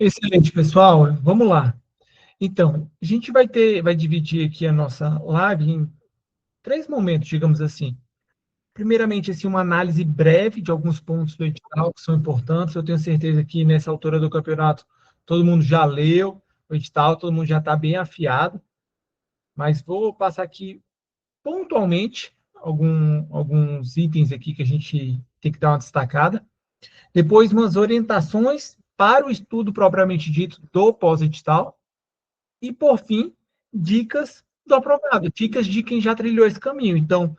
Excelente, pessoal. Vamos lá. Então, a gente vai dividir aqui a nossa live em três momentos, digamos assim. Primeiramente, assim, uma análise breve de alguns pontos do edital que são importantes. Eu tenho certeza que nessa altura do campeonato todo mundo já leu o edital, todo mundo já está bem afiado, mas vou passar aqui pontualmente alguns itens aqui que a gente tem que dar uma destacada. Depois, umas orientações para o estudo propriamente dito do pós-edital. E, por fim, dicas do aprovado, dicas de quem já trilhou esse caminho. Então,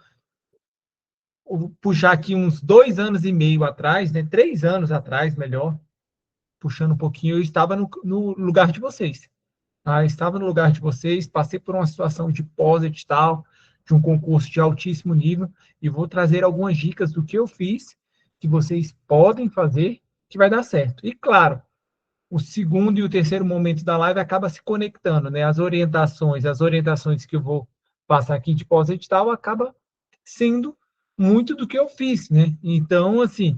vou puxar aqui uns 2 anos e meio atrás, né, 3 anos atrás, melhor, puxando um pouquinho, eu estava no lugar de vocês. Tá? Estava no lugar de vocês, passei por uma situação de pós-edital, de um concurso de altíssimo nível, e vou trazer algumas dicas do que eu fiz, que vocês podem fazer, que vai dar certo. E, claro, o segundo e o terceiro momento da live acaba se conectando, né? As orientações que eu vou passar aqui de pós-edital acaba sendo muito do que eu fiz, né? Então, assim,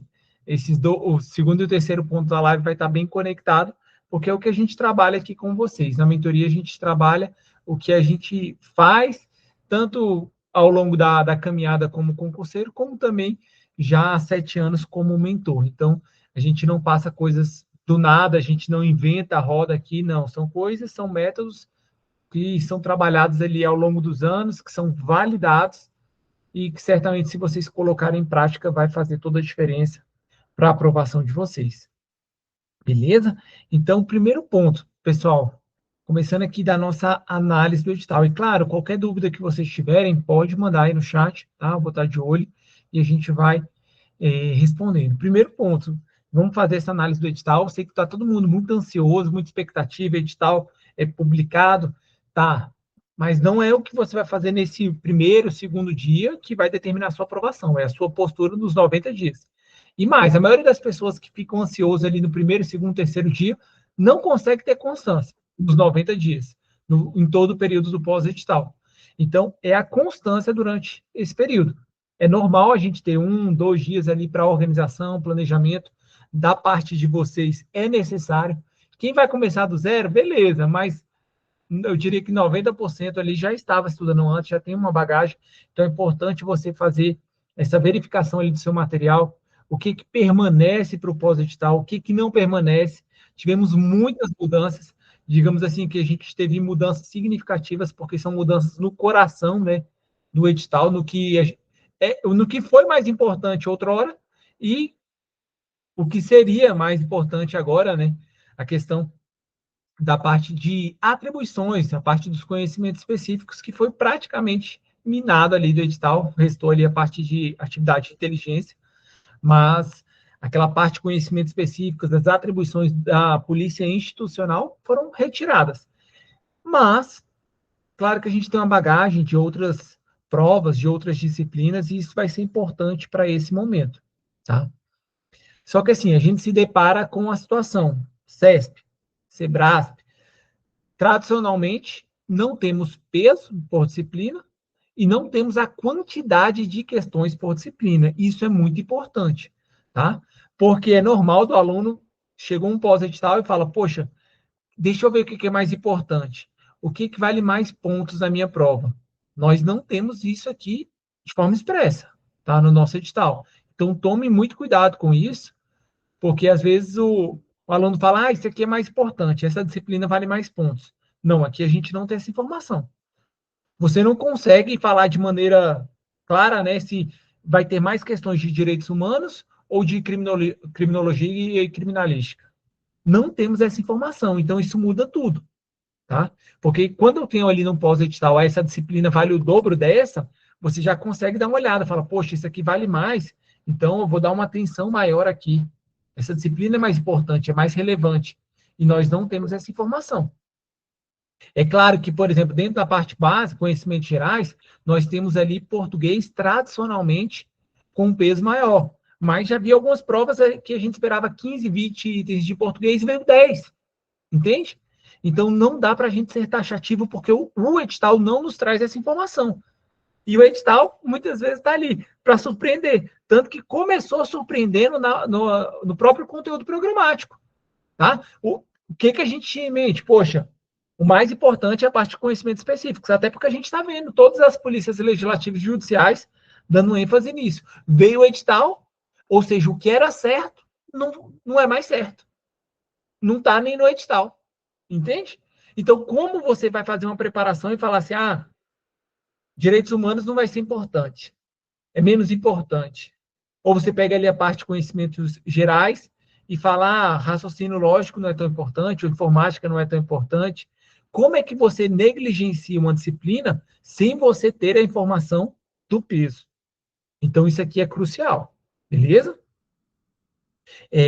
o segundo e o terceiro ponto da live vai estar bem conectado, porque é o que a gente trabalha aqui com vocês. Na mentoria, a gente trabalha o que a gente faz, tanto ao longo da caminhada como concurseiro, como também já há 7 anos como mentor. Então, a gente não passa coisas do nada, a gente não inventa a roda aqui, não. São coisas, são métodos que são trabalhados ali ao longo dos anos, que são validados e que certamente, se vocês colocarem em prática, vai fazer toda a diferença para a aprovação de vocês. Beleza? Então, primeiro ponto, pessoal, começando aqui da nossa análise do edital. E, claro, qualquer dúvida que vocês tiverem, pode mandar aí no chat, tá? Eu vou estar de olho e a gente vai respondendo. Primeiro ponto, vamos fazer essa análise do edital. Eu sei que está todo mundo muito ansioso, muita expectativa, edital é publicado, tá? Mas não é o que você vai fazer nesse primeiro, segundo dia que vai determinar a sua aprovação, é a sua postura nos 90 dias. E mais, a maioria das pessoas que ficam ansiosas ali no primeiro, segundo, terceiro dia não consegue ter constância nos 90 dias, em todo o período do pós-edital. Então, é a constância durante esse período. É normal a gente ter 1, 2 dias ali para organização, planejamento. Da parte de vocês é necessário. Quem vai começar do zero, beleza, mas eu diria que 90% ali já estava estudando antes, já tem uma bagagem. Então é importante você fazer essa verificação ali do seu material, o que permanece para o pós-edital, o que não permanece. Tivemos muitas mudanças, digamos assim, que a gente teve mudanças significativas, porque são mudanças no coração, né, do edital, no que foi mais importante outrora e o que seria mais importante agora, né, a questão da parte de atribuições, a parte dos conhecimentos específicos, que foi praticamente minado ali do edital, restou ali a parte de atividade de inteligência, mas aquela parte de conhecimentos específicos, das atribuições da polícia institucional foram retiradas. Mas, claro que a gente tem uma bagagem de outras provas, de outras disciplinas, e isso vai ser importante para esse momento, tá? Só que assim, a gente se depara com a situação, CESP, SEBRASP, tradicionalmente, não temos peso por disciplina e não temos a quantidade de questões por disciplina. Isso é muito importante, tá? Porque é normal do aluno, chegou um pós-edital e fala, poxa, deixa eu ver o que é mais importante. O que vale mais pontos na minha prova? Nós não temos isso aqui de forma expressa, tá? No nosso edital. Então, tome muito cuidado com isso, porque às vezes o aluno fala, isso aqui é mais importante, essa disciplina vale mais pontos. Não, aqui a gente não tem essa informação. Você não consegue falar de maneira clara, né, se vai ter mais questões de direitos humanos ou de criminologia e criminalística. Não temos essa informação, então isso muda tudo, tá? Porque quando eu tenho ali no pós-edital, essa disciplina vale o dobro dessa, você já consegue dar uma olhada, fala, poxa, isso aqui vale mais, então eu vou dar uma atenção maior aqui. Essa disciplina é mais importante, é mais relevante, e nós não temos essa informação. É claro que, por exemplo, dentro da parte básica, conhecimentos gerais, nós temos ali português tradicionalmente com um peso maior. Mas já havia algumas provas que a gente esperava 15, 20 itens de português e veio 10. Entende? Então, não dá para a gente ser taxativo, porque o edital não nos traz essa informação. E o edital, muitas vezes, está ali para surpreender. Tanto que começou surpreendendo no próprio conteúdo programático. Tá? O que a gente tinha em mente? Poxa, o mais importante é a parte de conhecimentos específicos, até porque a gente está vendo todas as polícias legislativas e judiciais dando ênfase nisso. Veio o edital, ou seja, o que era certo não é mais certo. Não está nem no edital. Entende? Então, como você vai fazer uma preparação e falar assim, direitos humanos não vai ser importante, é menos importante. Ou você pega ali a parte de conhecimentos gerais e fala, raciocínio lógico não é tão importante, ou informática não é tão importante. Como é que você negligencia uma disciplina sem você ter a informação do peso? Então, isso aqui é crucial, beleza?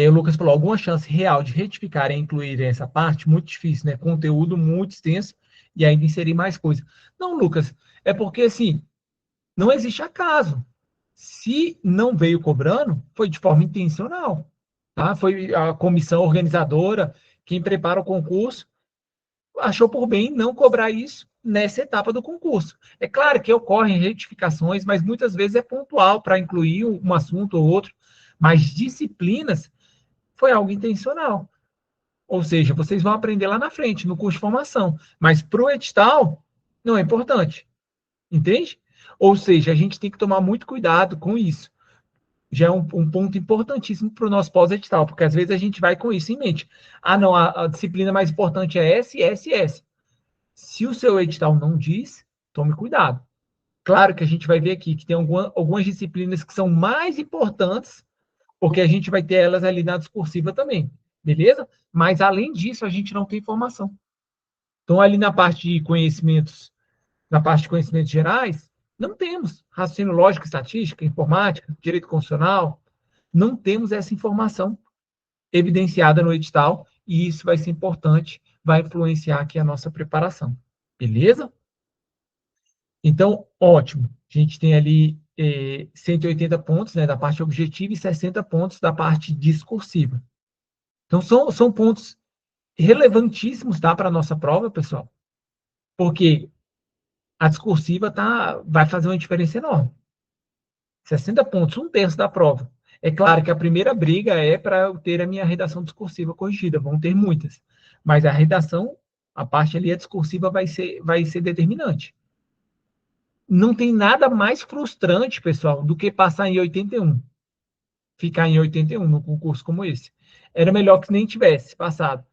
O Lucas falou, alguma chance real de retificar e incluir essa parte? Muito difícil, né? Conteúdo muito extenso e ainda inserir mais coisa. Não, Lucas, é porque, assim, não existe acaso. Se não veio cobrando, foi de forma intencional, tá? Foi a comissão organizadora, quem prepara o concurso, achou por bem não cobrar isso nessa etapa do concurso. É claro que ocorrem retificações, mas muitas vezes é pontual para incluir um assunto ou outro, mas disciplinas foi algo intencional. Ou seja, vocês vão aprender lá na frente, no curso de formação. Mas para o edital, não é importante. Entende? Ou seja, a gente tem que tomar muito cuidado com isso. Já é um ponto importantíssimo para o nosso pós-edital, porque às vezes a gente vai com isso em mente. Não, a disciplina mais importante é essa, essa e essa. Se o seu edital não diz, tome cuidado. Claro que a gente vai ver aqui que tem algumas disciplinas que são mais importantes, porque a gente vai ter elas ali na discursiva também, beleza? Mas, além disso, a gente não tem informação. Então, ali na parte de conhecimentos gerais, não temos raciocínio lógico, estatística, informática, direito constitucional, não temos essa informação evidenciada no edital, e isso vai ser importante, vai influenciar aqui a nossa preparação. Beleza? Então, ótimo. A gente tem ali 180 pontos, né, da parte objetiva e 60 pontos da parte discursiva. Então, são pontos relevantíssimos, tá, para a nossa prova, pessoal, porque a discursiva vai fazer uma diferença enorme. 60 pontos, um terço da prova. É claro que a primeira briga é para eu ter a minha redação discursiva corrigida, vão ter muitas, mas a redação, a parte ali, a discursiva vai ser determinante. Não tem nada mais frustrante, pessoal, do que passar em 81, ficar em 81 num concurso como esse. Era melhor que nem tivesse passado.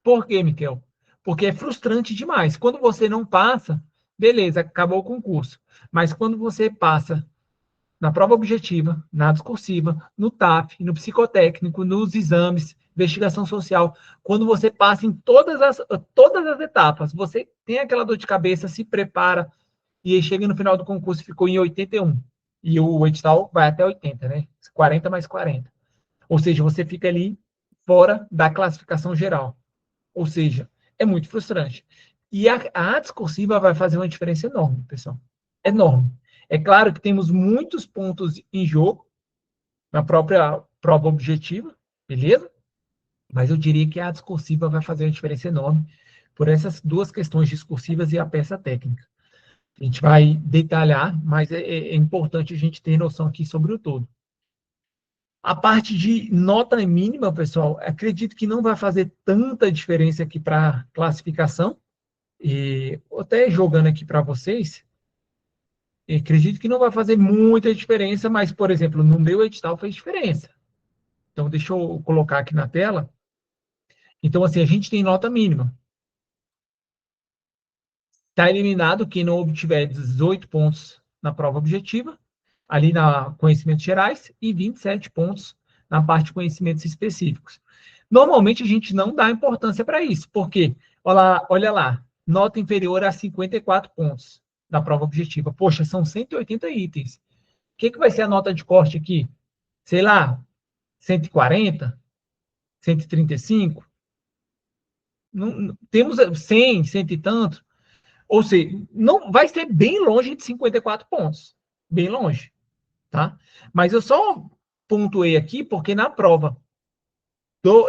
Por quê, Miquel? Porque é frustrante demais. Quando você não passa, beleza, acabou o concurso. Mas quando você passa na prova objetiva, na discursiva, no TAF, no psicotécnico, nos exames, investigação social, quando você passa em todas as etapas, você tem aquela dor de cabeça, se prepara, e aí chega no final do concurso e ficou em 81. E o edital vai até 80, né? 40 mais 40. Ou seja, você fica ali fora da classificação geral. Ou seja, é muito frustrante. E a discursiva vai fazer uma diferença enorme, pessoal. Enorme. É claro que temos muitos pontos em jogo na própria prova objetiva, beleza? Mas eu diria que a discursiva vai fazer uma diferença enorme por essas duas questões discursivas e a peça técnica. A gente vai detalhar, mas é importante a gente ter noção aqui sobre o todo. A parte de nota mínima, pessoal, acredito que não vai fazer tanta diferença aqui para a classificação. E até jogando aqui para vocês, acredito que não vai fazer muita diferença, mas, por exemplo, no meu edital fez diferença. Então, deixa eu colocar aqui na tela. Então, assim, a gente tem nota mínima. Está eliminado quem não obtiver 18 pontos na prova objetiva, ali na conhecimentos gerais, e 27 pontos na parte de conhecimentos específicos. Normalmente, a gente não dá importância para isso, porque, olha lá, nota inferior a 54 pontos da prova objetiva. Poxa, são 180 itens. O que vai ser a nota de corte aqui? Sei lá, 140? 135? Não, temos 100, cento e tanto. Ou seja, não vai ser bem longe de 54 pontos. Bem longe, tá? Mas eu só pontuei aqui porque na prova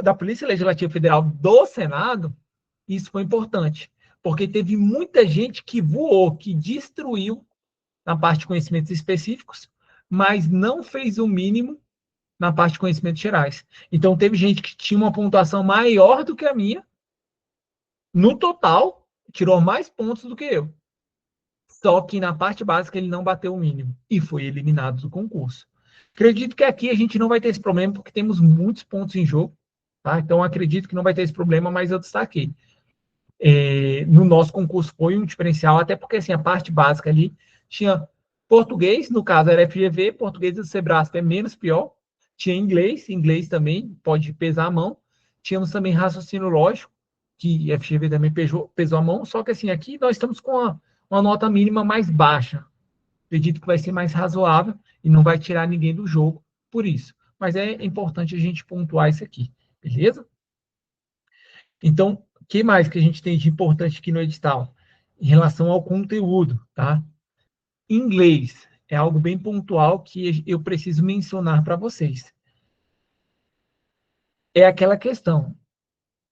da Polícia Legislativa Federal do Senado, isso foi importante. Porque teve muita gente que voou, que destruiu na parte de conhecimentos específicos, mas não fez o mínimo na parte de conhecimentos gerais. Então, teve gente que tinha uma pontuação maior do que a minha, no total, tirou mais pontos do que eu. Só que na parte básica ele não bateu o mínimo e foi eliminado do concurso. Acredito que aqui a gente não vai ter esse problema, porque temos muitos pontos em jogo, tá? Então, acredito que não vai ter esse problema, mas eu destaquei. No nosso concurso foi um diferencial, até porque assim, a parte básica ali tinha português, no caso era FGV, português do Sebrasp é menos pior, tinha inglês, inglês também pode pesar a mão, tínhamos também raciocínio lógico, que FGV também pesou a mão, só que assim, aqui nós estamos com uma nota mínima mais baixa, acredito que vai ser mais razoável e não vai tirar ninguém do jogo por isso, mas é importante a gente pontuar isso aqui, beleza? Então, o que mais que a gente tem de importante aqui no edital? Em relação ao conteúdo, tá? Inglês é algo bem pontual que eu preciso mencionar para vocês. É aquela questão.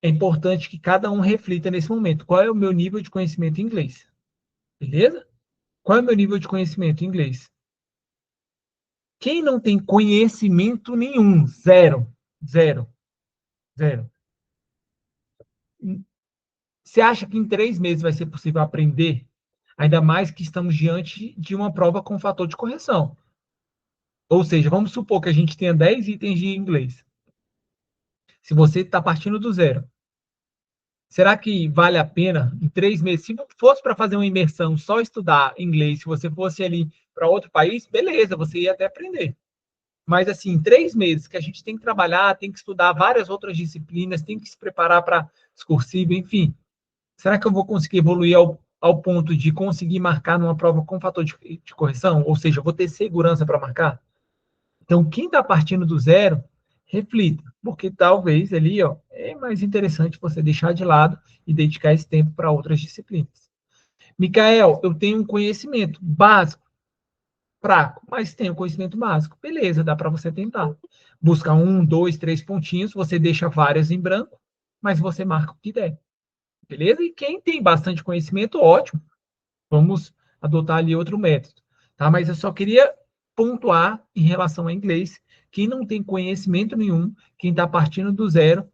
É importante que cada um reflita nesse momento. Qual é o meu nível de conhecimento em inglês? Beleza? Qual é o meu nível de conhecimento em inglês? Quem não tem conhecimento nenhum, zero, zero, zero. Você acha que em 3 meses vai ser possível aprender? Ainda mais que estamos diante de uma prova com fator de correção. Ou seja, vamos supor que a gente tenha 10 itens de inglês. Se você está partindo do zero, será que vale a pena em 3 meses? Se fosse para fazer uma imersão, só estudar inglês, se você fosse ali para outro país, beleza, você ia até aprender. Mas assim, em 3 meses que a gente tem que trabalhar, tem que estudar várias outras disciplinas, tem que se preparar para discursivo, enfim. Será que eu vou conseguir evoluir ao ponto de conseguir marcar numa prova com fator de correção? Ou seja, eu vou ter segurança para marcar? Então, quem está partindo do zero, reflita, porque talvez ali ó, é mais interessante você deixar de lado e dedicar esse tempo para outras disciplinas. Micael, eu tenho um conhecimento básico, fraco, mas tenho conhecimento básico. Beleza, dá para você tentar. Buscar 1, 2, 3 pontinhos, você deixa várias em branco, mas você marca o que der. Beleza? E quem tem bastante conhecimento, ótimo. Vamos adotar ali outro método. Tá? Mas eu só queria pontuar em relação a inglês. Quem não tem conhecimento nenhum, quem está partindo do zero,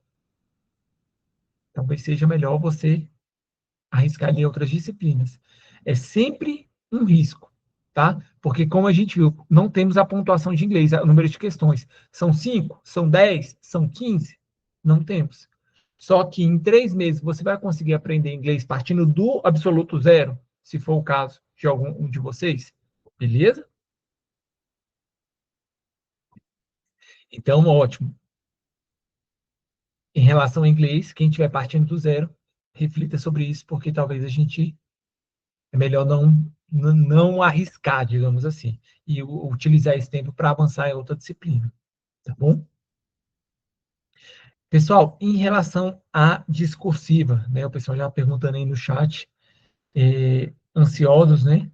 talvez seja melhor você arriscar ali outras disciplinas. É sempre um risco, tá? Porque, como a gente viu, não temos a pontuação de inglês, o número de questões. São 5, são 10, são 15? Não temos. Só que em 3 meses você vai conseguir aprender inglês partindo do absoluto zero, se for o caso de algum de vocês, beleza? Então, ótimo. Em relação ao inglês, quem estiver partindo do zero, reflita sobre isso, porque talvez a gente é melhor não arriscar, digamos assim, e utilizar esse tempo para avançar em outra disciplina, tá bom? Pessoal, em relação à discursiva, né? O pessoal já perguntando aí no chat, ansiosos, né?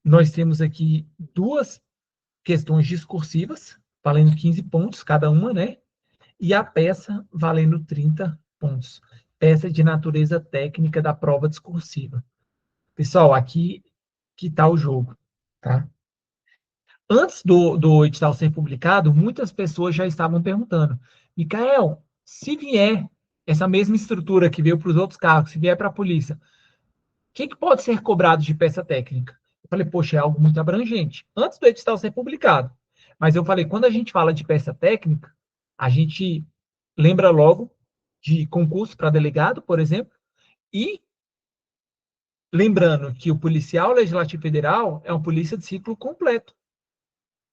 Nós temos aqui duas questões discursivas, valendo 15 pontos cada uma, né? E a peça valendo 30 pontos. Peça de natureza técnica da prova discursiva. Pessoal, aqui que está o jogo, tá? Antes do edital ser publicado, muitas pessoas já estavam perguntando, Micael, se vier essa mesma estrutura que veio para os outros cargos, se vier para a polícia, o que pode ser cobrado de peça técnica? Eu falei, poxa, é algo muito abrangente. Antes do edital ser publicado. Mas eu falei, quando a gente fala de peça técnica, a gente lembra logo de concurso para delegado, por exemplo, e lembrando que o policial legislativo federal é uma polícia de ciclo completo.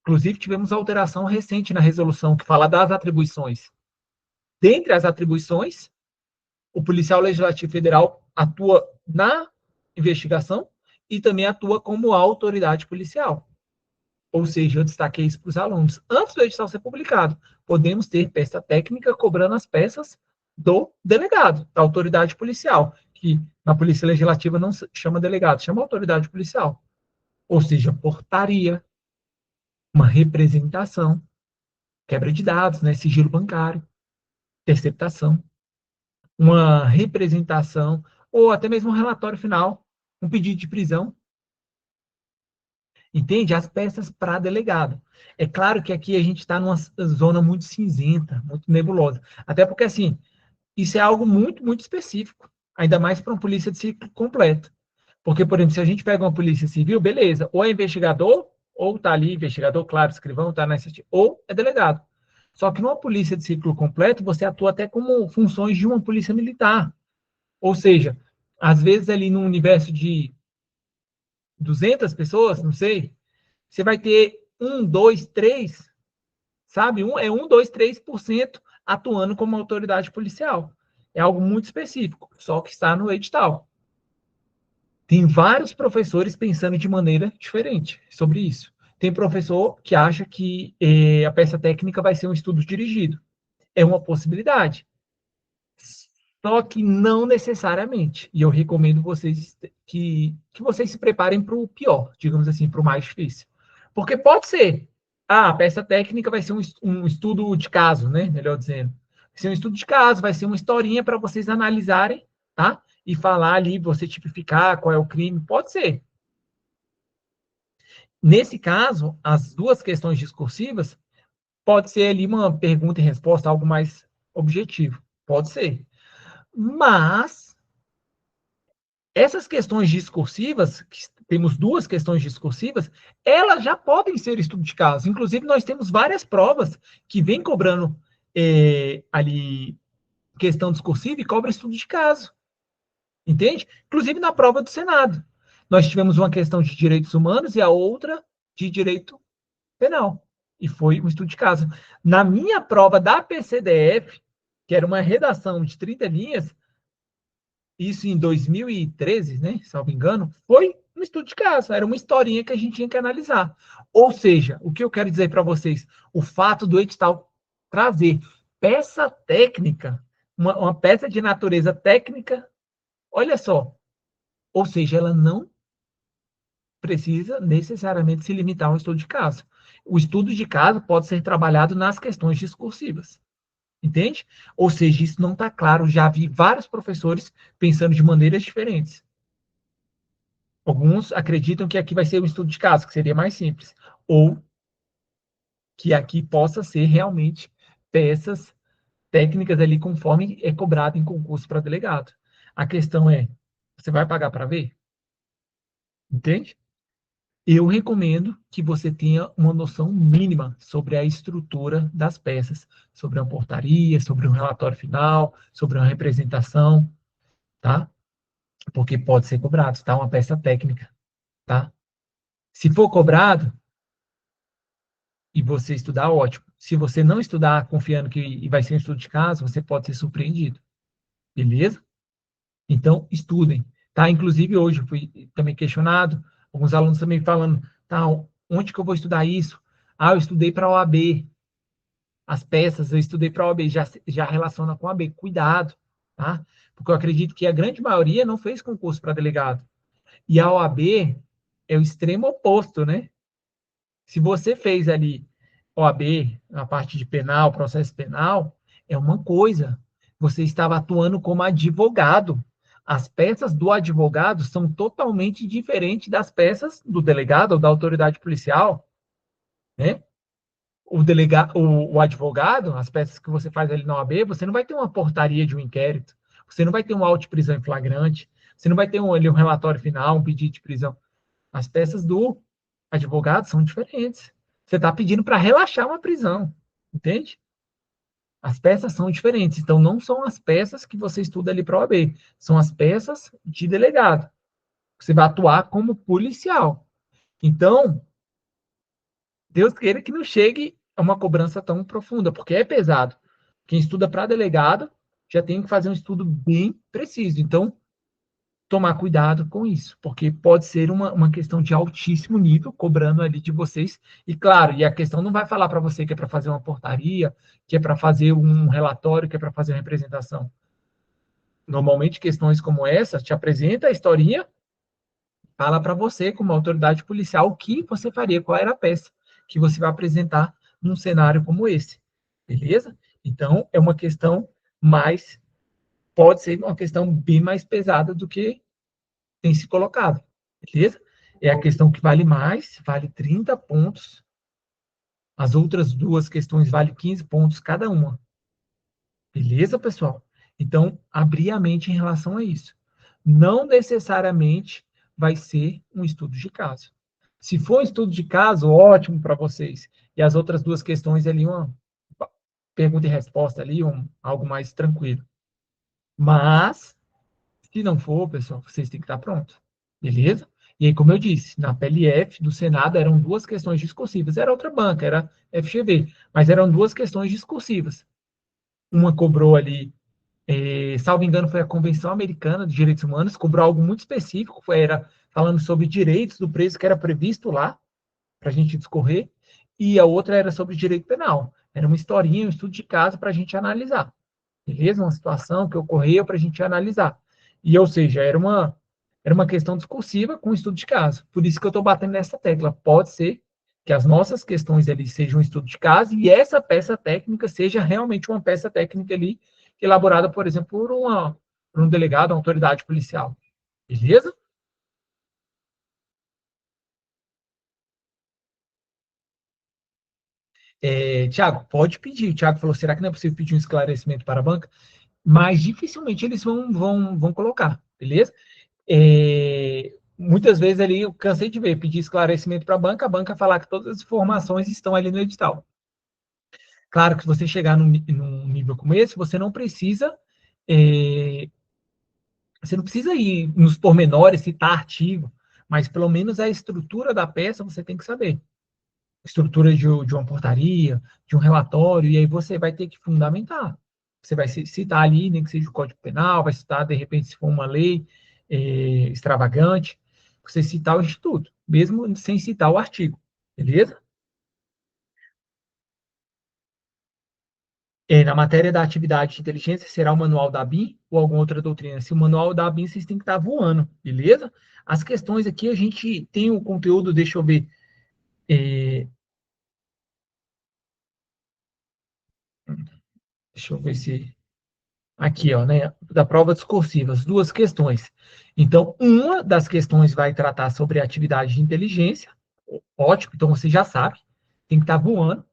Inclusive, tivemos alteração recente na resolução que fala das atribuições. Dentre as atribuições, o policial legislativo federal atua na investigação e também atua como autoridade policial. Ou seja, eu destaquei isso para os alunos. Antes do edital ser publicado, podemos ter peça técnica cobrando as peças do delegado, da autoridade policial, que na Polícia Legislativa não chama delegado, chama autoridade policial. Ou seja, portaria, uma representação, quebra de dados, né, sigilo bancário, interceptação, uma representação, ou até mesmo um relatório final, um pedido de prisão. Entende? As peças para delegado. É claro que aqui a gente está numa zona muito cinzenta, muito nebulosa. Até porque, assim, isso é algo muito, muito específico. Ainda mais para uma polícia de ciclo completo. Porque, por exemplo, se a gente pega uma polícia civil, beleza, ou é investigador, ou está ali, investigador, claro, escrivão, está nessa, ou é delegado. Só que numa polícia de ciclo completo, você atua até como funções de uma polícia militar. Ou seja, às vezes ali no universo de 200 pessoas, não sei, você vai ter um, dois, três, sabe? Um, dois, 3% atuando como autoridade policial. É algo muito específico, só que está no edital. Tem vários professores pensando de maneira diferente sobre isso. Tem professor que acha que a peça técnica vai ser um estudo dirigido. É uma possibilidade. Só que não necessariamente. E eu recomendo vocês que vocês se preparem para o pior, digamos assim, para o mais difícil. Porque pode ser. Ah, a peça técnica vai ser um estudo de caso, né? Melhor dizendo. Vai ser um estudo de caso, vai ser uma historinha para vocês analisarem, tá? E falar ali, você tipificar qual é o crime. Pode ser. Nesse caso, as duas questões discursivas pode ser ali uma pergunta e resposta, algo mais objetivo. Pode ser. Mas essas questões discursivas, que temos duas questões discursivas, elas já podem ser estudo de caso. Inclusive, nós temos várias provas que vêm cobrando ali questão discursiva e cobra estudo de caso. Entende? Inclusive na prova do Senado. Nós tivemos uma questão de direitos humanos e a outra de direito penal. E foi um estudo de caso. Na minha prova da PCDF, que era uma redação de 30 linhas, isso em 2013, né, salvo engano, foi um estudo de caso, era uma historinha que a gente tinha que analisar. Ou seja, o que eu quero dizer para vocês, o fato do edital trazer peça técnica, uma peça de natureza técnica, olha só, ou seja, ela não precisa necessariamente se limitar a um estudo de caso. O estudo de caso pode ser trabalhado nas questões discursivas. Entende? Ou seja, isso não está claro. Já vi vários professores pensando de maneiras diferentes. Alguns acreditam que aqui vai ser um estudo de caso, que seria mais simples. Ou que aqui possa ser realmente peças técnicas ali conforme é cobrado em concurso para delegado. A questão é, você vai pagar para ver? Entende? Eu recomendo que você tenha uma noção mínima sobre a estrutura das peças, sobre a portaria, sobre um relatório final, sobre uma representação, tá? Porque pode ser cobrado, tá? Uma peça técnica, tá? Se for cobrado e você estudar, ótimo. Se você não estudar confiando que vai ser um estudo de caso, você pode ser surpreendido, beleza? Então, estudem, tá? Inclusive, hoje eu fui também questionado, alguns alunos também falando, tá, onde que eu vou estudar isso? Ah, eu estudei para a OAB, as peças eu estudei para a OAB, já relaciona com a OAB, cuidado, tá? Porque eu acredito que a grande maioria não fez concurso para delegado. E a OAB é o extremo oposto, né? Se você fez ali OAB, na parte de penal, processo penal, é uma coisa. Você estava atuando como advogado. As peças do advogado são totalmente diferentes das peças do delegado ou da autoridade policial, né? O advogado, as peças que você faz ali na OAB, você não vai ter uma portaria de um inquérito, você não vai ter um auto de prisão em flagrante, você não vai ter ali um relatório final, um pedido de prisão. As peças do advogado são diferentes. Você está pedindo para relaxar uma prisão, entende? As peças são diferentes. Então, não são as peças que você estuda ali para a OAB, são as peças de delegado. Você vai atuar como policial. Então, Deus queira que não chegue a uma cobrança tão profunda, porque é pesado. Quem estuda para delegado já tem que fazer um estudo bem preciso. Então, tomar cuidado com isso, porque pode ser uma questão de altíssimo nível, cobrando ali de vocês. E claro, e a questão não vai falar para você que é para fazer uma portaria, que é para fazer um relatório, que é para fazer uma representação. Normalmente, questões como essa te apresenta a historinha, fala para você, como autoridade policial, o que você faria, qual era a peça que você vai apresentar num cenário como esse. Beleza? Então, é uma questão mais, pode ser uma questão bem mais pesada do que tem se colocado, beleza? é a questão que vale mais, vale 30 pontos. As outras duas questões valem 15 pontos cada uma. Beleza, pessoal? Então, abrir a mente em relação a isso. Não necessariamente vai ser um estudo de caso. Se for um estudo de caso, ótimo para vocês. E as outras duas questões ali, uma pergunta e resposta ali, algo mais tranquilo. Mas, se não for, pessoal, vocês têm que estar prontos. Beleza? E aí, como eu disse, na PLF do Senado eram duas questões discursivas. Era outra banca, era FGV, mas eram duas questões discursivas. Uma cobrou ali, salvo engano, foi a Convenção Americana de Direitos Humanos, cobrou algo muito específico, era falando sobre direitos do preso que era previsto lá, para a gente discorrer, e a outra era sobre direito penal. Era uma historinha, um estudo de caso para a gente analisar. Beleza? Uma situação que ocorreu para a gente analisar. E, ou seja, era uma questão discursiva com estudo de caso. Por isso que eu estou batendo nessa tecla. Pode ser que as nossas questões ali sejam um estudo de caso e essa peça técnica seja realmente uma peça técnica ali elaborada, por exemplo, por um delegado, uma autoridade policial. Beleza? Tiago, pode pedir. O Tiago falou, será que não é possível pedir um esclarecimento para a banca? Mas dificilmente eles vão colocar, beleza? Muitas vezes ali eu cansei de ver, pedir esclarecimento para a banca falar que todas as informações estão ali no edital. Claro que se você chegar num nível como esse, é, você não precisa ir nos pormenores, citar artigo, mas pelo menos a estrutura da peça você tem que saber. Estrutura de uma portaria, de um relatório, e aí você vai ter que fundamentar. Você vai citar ali, nem que seja o Código Penal, vai citar, de repente, se for uma lei extravagante, você citar o Instituto, mesmo sem citar o artigo, beleza? Na matéria da atividade de inteligência, será o manual da BIM ou alguma outra doutrina? Se o manual da BIM, vocês têm que estar voando, beleza? As questões aqui, a gente tem o conteúdo, deixa eu ver, é, deixa eu ver se aqui, ó, né, da prova discursiva, as duas questões. Então, uma das questões vai tratar sobre atividade de inteligência, ótimo, então você já sabe, tem que estar voando,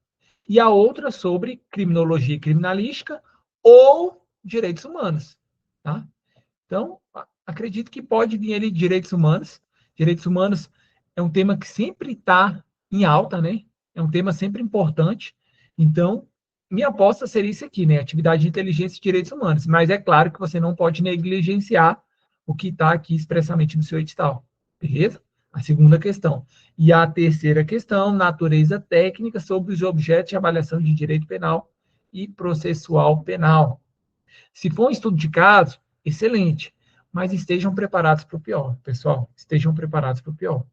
e a outra sobre criminologia e criminalística ou direitos humanos, tá? Então, acredito que pode vir ali direitos humanos. Direitos humanos é um tema que sempre está em alta, né? É um tema sempre importante. Então, minha aposta seria isso aqui, né? Atividade de inteligência e direitos humanos. Mas é claro que você não pode negligenciar o que está aqui expressamente no seu edital. Beleza? A segunda questão. E a terceira questão, natureza técnica sobre os objetos de avaliação de direito penal e processual penal. Se for um estudo de caso, excelente. Mas estejam preparados para o pior, pessoal. Estejam preparados para o pior.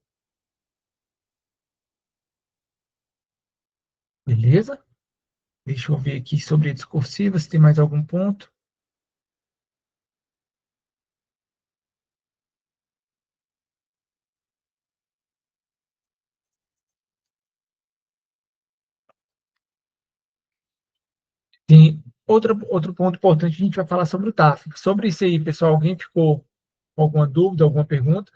Beleza? Deixa eu ver aqui sobre a discursiva, se tem mais algum ponto. Tem outro ponto importante, a gente vai falar sobre o TAF. Sobre isso aí, pessoal, alguém ficou com alguma dúvida, alguma pergunta?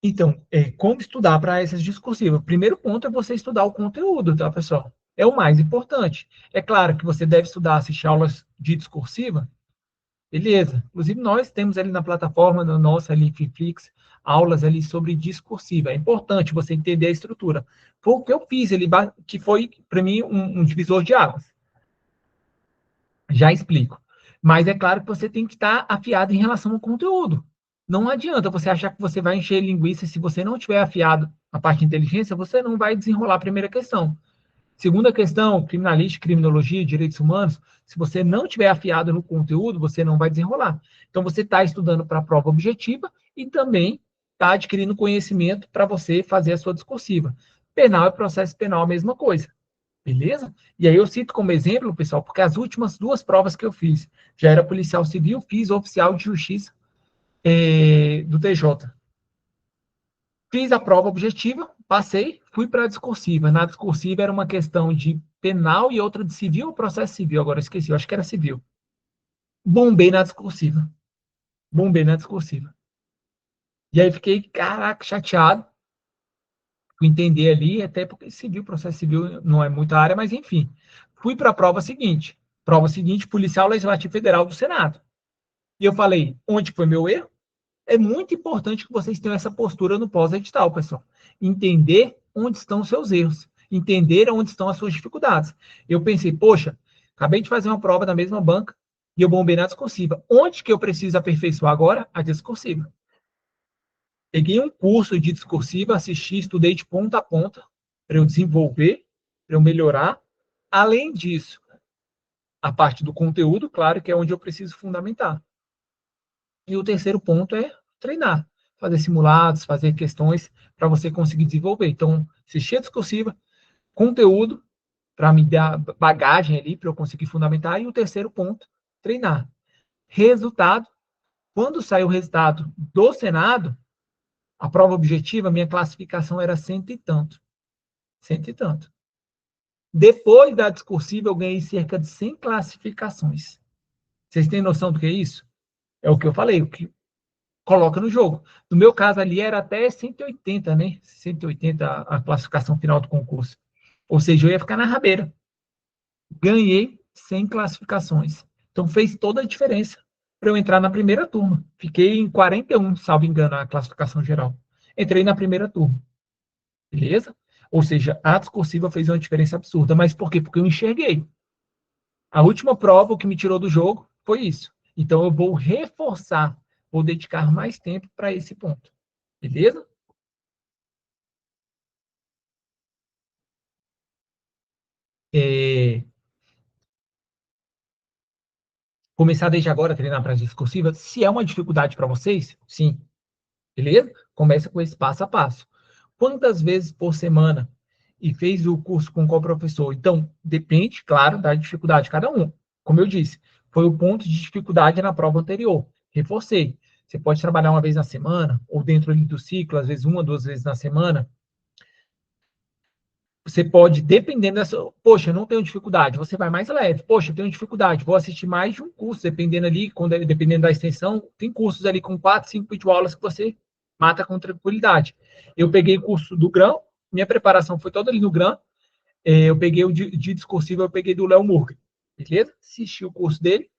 Então, como estudar para essas discursivas? O primeiro ponto é você estudar o conteúdo, tá, pessoal? É o mais importante. É claro que você deve estudar, assistir aulas de discursiva, beleza. Inclusive, nós temos ali na plataforma, na nossa ali, Flix, aulas ali sobre discursiva. É importante você entender a estrutura. Foi o que eu fiz ali, que foi, para mim, um divisor de águas. Já explico. Mas é claro que você tem que estar afiado em relação ao conteúdo. Não adianta você achar que você vai encher linguiça se você não tiver afiado a parte de inteligência, você não vai desenrolar a primeira questão. Segunda questão, criminalística, criminologia, direitos humanos, se você não tiver afiado no conteúdo, você não vai desenrolar. Então, você está estudando para a prova objetiva e também está adquirindo conhecimento para você fazer a sua discursiva. Penal e processo penal, a mesma coisa. Beleza? E aí eu cito como exemplo, pessoal, porque as últimas duas provas que eu fiz, já era policial civil, fiz oficial de justiça do TJ. Fiz a prova objetiva, passei, fui para a discursiva. Na discursiva era uma questão de penal e outra de civil ou processo civil, agora esqueci, eu acho que era civil. Bombei na discursiva. Bombei na discursiva. E aí fiquei, caraca, chateado. Fui entender ali, até porque civil, processo civil não é muita área, mas enfim. Fui para a prova seguinte. Prova seguinte, Policial Legislativo Federal do Senado. E eu falei, onde foi meu erro? É muito importante que vocês tenham essa postura no pós-edital, pessoal. Entender onde estão os seus erros. Entender onde estão as suas dificuldades. Eu pensei, poxa, acabei de fazer uma prova na mesma banca e eu bombei na discursiva. Onde que eu preciso aperfeiçoar agora? A discursiva. Peguei um curso de discursiva, assisti, estudei de ponta a ponta para eu desenvolver, para eu melhorar. Além disso, a parte do conteúdo, claro, que é onde eu preciso fundamentar. E o terceiro ponto é treinar, fazer simulados, fazer questões para você conseguir desenvolver. Então, assistir a discursiva, conteúdo para me dar bagagem ali para eu conseguir fundamentar. E o terceiro ponto, treinar. Resultado, quando saiu o resultado do Senado, a prova objetiva, minha classificação era cento e tanto. Cento e tanto. Depois da discursiva, eu ganhei cerca de 100 classificações. Vocês têm noção do que é isso? É o que eu falei, o que coloca no jogo. No meu caso ali era até 180, né? 180 a classificação final do concurso. Ou seja, eu ia ficar na rabeira. Ganhei 100 classificações. Então fez toda a diferença para eu entrar na primeira turma. Fiquei em 41, salvo engano, a classificação geral. Entrei na primeira turma. Beleza? Ou seja, a discursiva fez uma diferença absurda. Mas por quê? Porque eu enxerguei. A última prova, o que me tirou do jogo, foi isso. Então eu vou reforçar, vou dedicar mais tempo para esse ponto. Beleza? É, começar desde agora a treinar para discursiva, se é uma dificuldade para vocês, sim. Beleza? Começa com esse passo a passo. Quantas vezes por semana? E fez o curso com qual professor? Então, depende, claro, da dificuldade de cada um. Como eu disse, foi o ponto de dificuldade na prova anterior. Reforcei. Você pode trabalhar uma vez na semana, ou dentro ali do ciclo, às vezes uma, duas vezes na semana. Você pode, dependendo dessa. Poxa, eu não tenho dificuldade, você vai mais leve. Poxa, eu tenho dificuldade, vou assistir mais de um curso, dependendo ali, dependendo da extensão. Tem cursos ali com 4, 5 videoaulas que você mata com tranquilidade. Eu peguei o curso do Grão, minha preparação foi toda ali no Grão. Eu peguei o de discursivo, eu peguei do Léo Murgui. Beleza? Assisti o curso dele,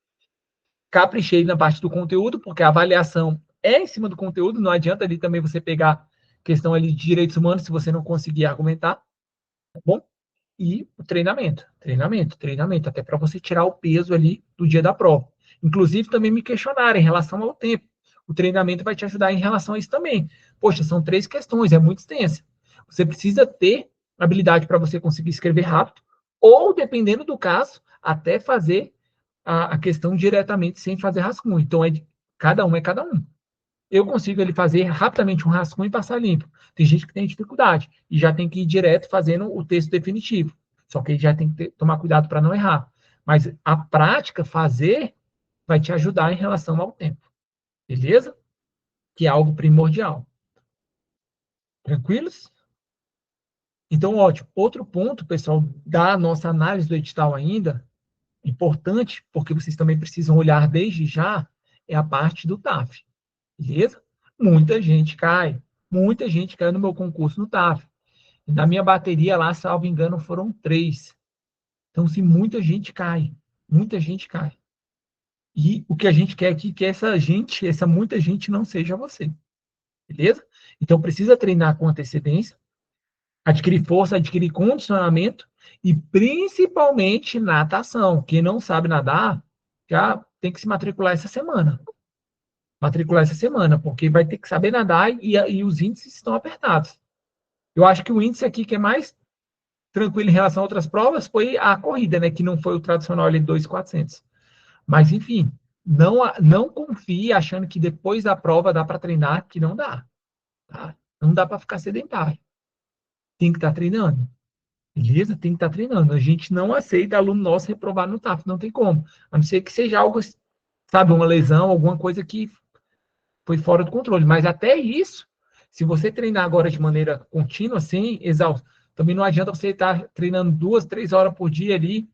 caprichei na parte do conteúdo, porque a avaliação é em cima do conteúdo, não adianta ali também você pegar questão ali de direitos humanos se você não conseguir argumentar, tá bom? E o treinamento, até para você tirar o peso ali do dia da prova. Inclusive, também me questionaram em relação ao tempo. O treinamento vai te ajudar em relação a isso também. Poxa, são 3 questões, é muito extensa. Você precisa ter habilidade para você conseguir escrever rápido, ou, dependendo do caso, até fazer a questão diretamente sem fazer rascunho. Então, cada um é cada um. Eu consigo ele fazer rapidamente um rascunho e passar limpo. Tem gente que tem dificuldade e já tem que ir direto fazendo o texto definitivo. Só que já tem que tomar cuidado para não errar. Mas a prática, fazer, vai te ajudar em relação ao tempo. Beleza? Que é algo primordial. Tranquilos? Então, ótimo. Outro ponto, pessoal, da nossa análise do edital ainda, importante, porque vocês também precisam olhar desde já, é a parte do TAF. Beleza? Muita gente cai no meu concurso no TAF. E na minha bateria lá, salvo engano, foram 3. Então, se muita gente cai, muita gente cai. E o que a gente quer aqui é que essa gente, essa muita gente não seja você. Beleza? Então, precisa treinar com antecedência, adquirir força, adquirir condicionamento e principalmente natação. Quem não sabe nadar, já tem que se matricular essa semana. Matricular essa semana, porque vai ter que saber nadar e os índices estão apertados. Eu acho que o índice aqui que é mais tranquilo em relação a outras provas foi a corrida, né? Que não foi o tradicional ali 2.400. Mas, enfim, não confie achando que depois da prova dá para treinar, que não dá. Tá? Não dá para ficar sedentário. Tem que estar treinando. Beleza? Tem que estar treinando. A gente não aceita aluno nosso reprovar no TAF. Não tem como. A não ser que seja algo, sabe, uma lesão, alguma coisa que foi fora do controle. Mas até isso, Se você treinar agora de maneira contínua, sem exaustão, também não adianta você estar treinando 2, 3 horas por dia ali,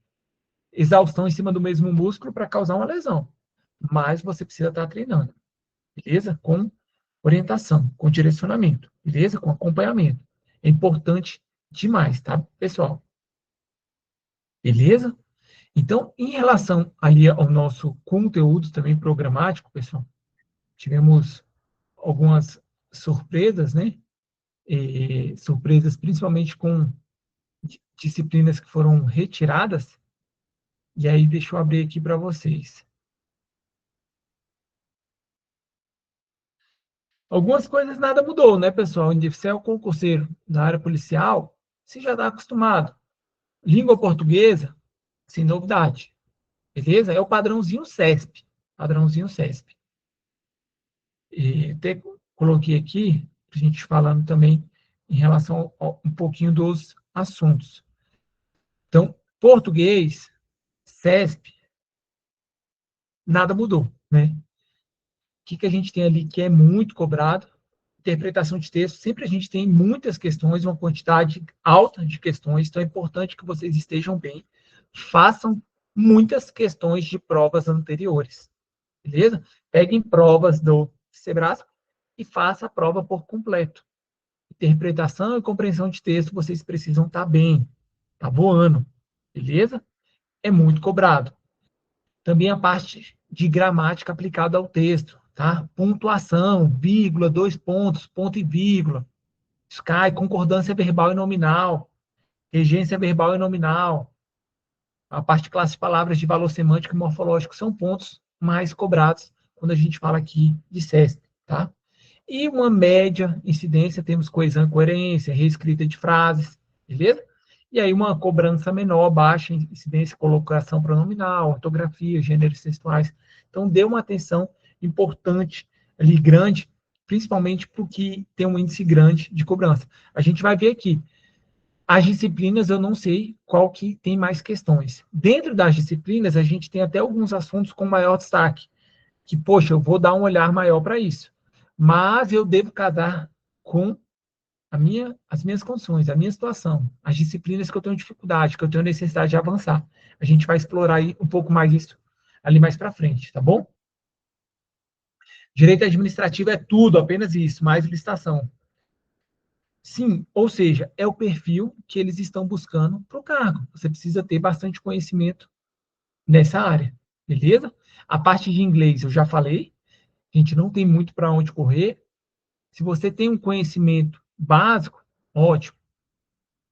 exaustão em cima do mesmo músculo para causar uma lesão. Mas você precisa estar treinando, beleza? Com orientação, com direcionamento, beleza? Com acompanhamento. É importante demais, tá, pessoal? Beleza? Então, em relação ali ao nosso conteúdo também programático, pessoal, tivemos algumas surpresas, né? Surpresas principalmente com disciplinas que foram retiradas. E aí, deixa eu abrir aqui para vocês. Algumas coisas nada mudou, né, pessoal? Se você é o concurseiro da área policial, você já está acostumado. Língua portuguesa, sem novidade. Beleza? É o padrãozinho CESP. Padrãozinho CESP. E até coloquei aqui, a gente falando também em relação a um pouquinho dos assuntos. Então, português, CESP, nada mudou, né? O que a gente tem ali que é muito cobrado? Interpretação de texto, sempre a gente tem muitas questões, uma quantidade alta de questões, então é importante que vocês estejam bem, façam muitas questões de provas anteriores, beleza? Peguem provas do Sebrasco e faça a prova por completo. Interpretação e compreensão de texto, vocês precisam estar bem, tá voando, beleza? É muito cobrado. Também a parte de gramática aplicada ao texto, tá? Pontuação, vírgula, dois pontos, ponto e vírgula. Sky, concordância verbal e nominal, regência verbal e nominal, a parte de classe de palavras de valor semântico e morfológico são pontos mais cobrados quando a gente fala aqui de SESP, tá? E uma média incidência, temos coesão e coerência, reescrita de frases, beleza? E aí uma cobrança menor, baixa incidência, colocação pronominal, ortografia, gêneros textuais. Então, dê uma atenção importante ali, grande, principalmente porque tem um índice grande de cobrança. A gente vai ver aqui, as disciplinas, eu não sei qual que tem mais questões. Dentro das disciplinas, a gente tem até alguns assuntos com maior destaque, que, poxa, eu vou dar um olhar maior para isso. Mas eu devo casar com as minhas condições, a minha situação, as disciplinas que eu tenho dificuldade, que eu tenho necessidade de avançar. A gente vai explorar aí um pouco mais isso ali mais para frente, tá bom? Direito administrativo é tudo, apenas isso, mais licitação. Sim, ou seja, é o perfil que eles estão buscando para o cargo. Você precisa ter bastante conhecimento nessa área, beleza? A parte de inglês eu já falei, a gente não tem muito para onde correr. Se você tem um conhecimento básico, ótimo.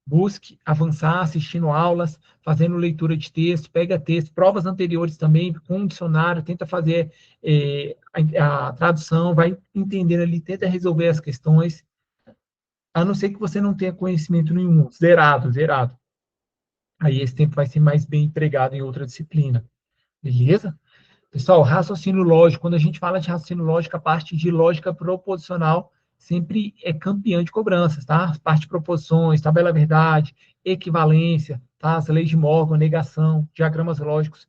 Busque avançar assistindo aulas, fazendo leitura de texto, pega texto, provas anteriores também, com um dicionário, tenta fazer a tradução, vai entendendo ali, tenta resolver as questões, a não ser que você não tenha conhecimento nenhum, zerado, zerado. Aí esse tempo vai ser mais bem empregado em outra disciplina, beleza? Pessoal, raciocínio lógico, quando a gente fala de raciocínio lógico, a parte de lógica proposicional sempre é campeã de cobranças, tá? Parte de proposições, tabela verdade, equivalência, tá? As leis de Morgan, negação, diagramas lógicos,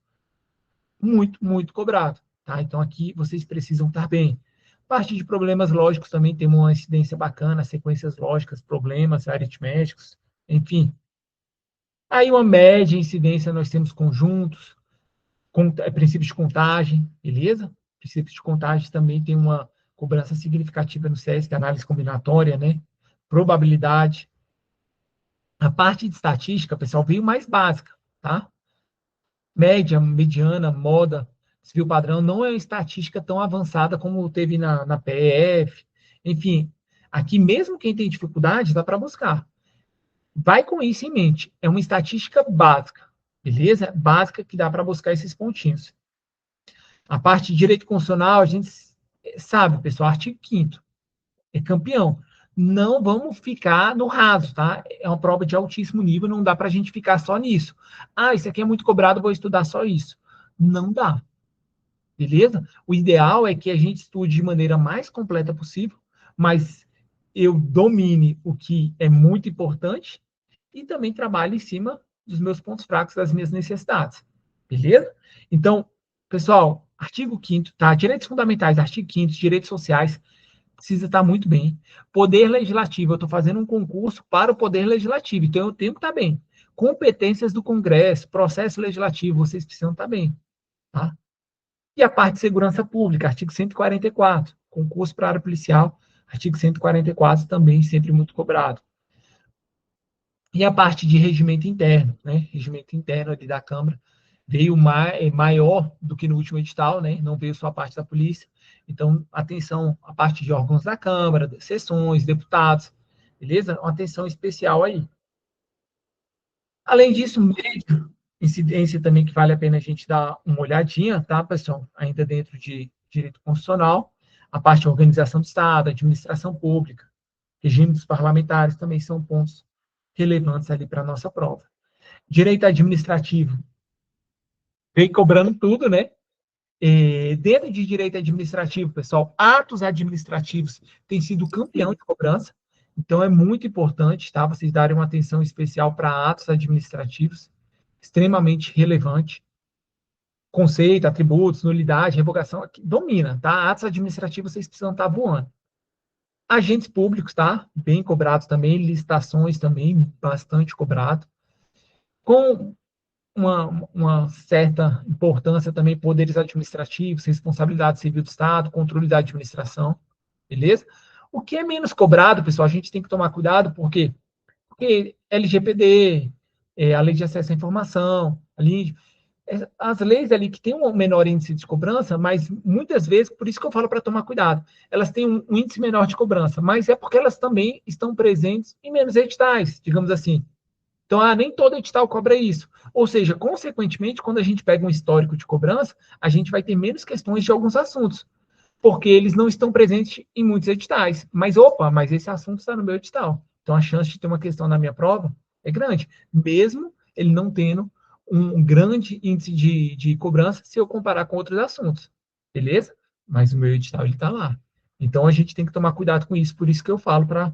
muito, muito cobrado, tá? Então aqui vocês precisam estar bem. Parte de problemas lógicos também tem uma incidência bacana, sequências lógicas, problemas aritméticos, enfim. Aí uma média incidência nós temos conjuntos, princípios de contagem, beleza? Princípios de contagem também tem uma cobrança significativa no SESC, análise combinatória, né? Probabilidade. A parte de estatística, pessoal, veio mais básica, tá? Média, mediana, moda, desvio padrão, não é uma estatística tão avançada como teve na PEF. Enfim, aqui mesmo quem tem dificuldade, dá para buscar. Vai com isso em mente. É uma estatística básica, beleza? Básica que dá para buscar esses pontinhos. A parte de direito constitucional, a gente sabe, pessoal, artigo 5º é campeão. Não vamos ficar no raso, tá? É uma prova de altíssimo nível, não dá para a gente ficar só nisso. Ah, isso aqui é muito cobrado, vou estudar só isso. Não dá, beleza? O ideal é que a gente estude de maneira mais completa possível, mas eu domine o que é muito importante e também trabalhe em cima dos meus pontos fracos, das minhas necessidades, beleza? Então, pessoal, artigo 5º, tá? Direitos fundamentais, artigo 5º, direitos sociais, precisa estar muito bem. Poder legislativo, eu estou fazendo um concurso para o poder legislativo, então eu tenho que estar bem. Competências do Congresso, processo legislativo, vocês precisam estar bem, tá? E a parte de segurança pública, artigo 144, concurso para a área policial, artigo 144 também sempre muito cobrado. E a parte de regimento interno, né? Regimento interno ali da Câmara veio maior do que no último edital, né? Não veio só a parte da polícia. Então, atenção à parte de órgãos da Câmara, sessões, deputados, beleza? Uma atenção especial aí. Além disso, médio, incidência também que vale a pena a gente dar uma olhadinha, tá, pessoal? Ainda dentro de direito constitucional, a parte de organização do Estado, administração pública, regime dos parlamentares também são pontos relevantes ali para a nossa prova. Direito administrativo, vem cobrando tudo, né? Dentro de direito administrativo, pessoal, atos administrativos têm sido campeão de cobrança, então é muito importante, tá? Vocês darem uma atenção especial para atos administrativos, extremamente relevante. Conceito, atributos, nulidade, revogação, domina, tá? Atos administrativos vocês precisam estar voando. Agentes públicos, tá? Bem cobrados também, licitações também, bastante cobrado. Com uma certa importância também, poderes administrativos, responsabilidade civil do Estado, controle da administração, beleza? O que é menos cobrado, pessoal, a gente tem que tomar cuidado, porque LGPD, a Lei de Acesso à Informação, as leis ali que têm um menor índice de cobrança, mas muitas vezes, por isso que eu falo para tomar cuidado, elas têm um índice menor de cobrança, mas é porque elas também estão presentes em menos editais, digamos assim. Então, nem todo edital cobra isso. Ou seja, consequentemente, quando a gente pega um histórico de cobrança, a gente vai ter menos questões de alguns assuntos, porque eles não estão presentes em muitos editais. Mas, opa, mas esse assunto está no meu edital. Então, a chance de ter uma questão na minha prova é grande, mesmo ele não tendo um grande índice de cobrança se eu comparar com outros assuntos. Beleza? Mas o meu edital, ele está lá. Então, a gente tem que tomar cuidado com isso. Por isso que eu falo para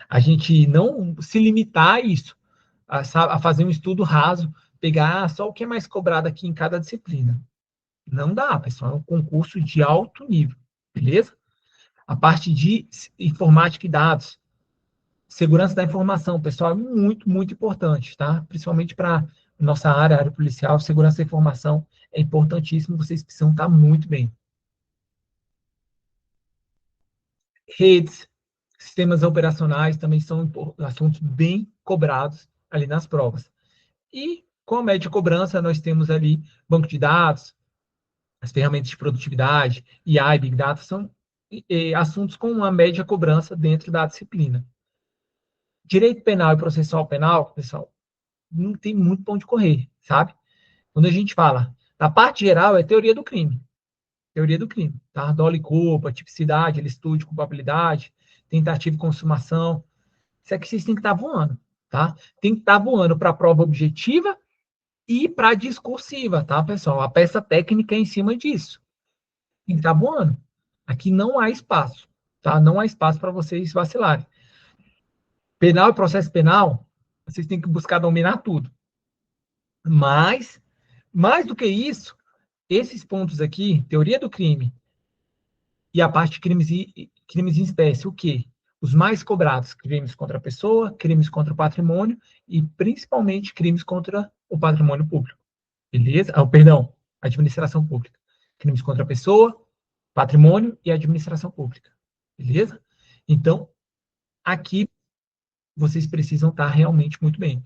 a gente não se limitar a isso, a fazer um estudo raso, pegar só o que é mais cobrado aqui em cada disciplina. Não dá, pessoal. É um concurso de alto nível, beleza? A parte de informática e dados, segurança da informação, pessoal, é muito, muito importante, tá? Principalmente para nossa área, área policial, segurança da informação é importantíssimo, vocês precisam estar muito bem. Redes, sistemas operacionais também são assuntos bem cobrados ali nas provas. E com a média de cobrança, nós temos ali banco de dados, as ferramentas de produtividade, IA e Big Data, são assuntos com uma média cobrança dentro da disciplina. Direito penal e processual penal, pessoal, não tem muito pão de correr, sabe? Quando a gente fala, na parte geral, é teoria do crime. Teoria do crime, tá? Dolo e culpa, tipicidade, licitude, culpabilidade, tentativa e consumação. Isso aqui vocês têm que estar voando, tá? Tem que estar voando para a prova objetiva e para a discursiva, tá, pessoal? A peça técnica é em cima disso. Tem que estar voando. Aqui não há espaço, tá? Não há espaço para vocês vacilarem. Penal e processo penal, vocês têm que buscar dominar tudo. Mas, mais do que isso, esses pontos aqui, teoria do crime e a parte de crimes em espécie, o quê? Os mais cobrados, crimes contra a pessoa, crimes contra o patrimônio e principalmente crimes contra o patrimônio público. Beleza? Perdão, administração pública. Crimes contra a pessoa, patrimônio e administração pública. Beleza? Então, aqui vocês precisam estar realmente muito bem.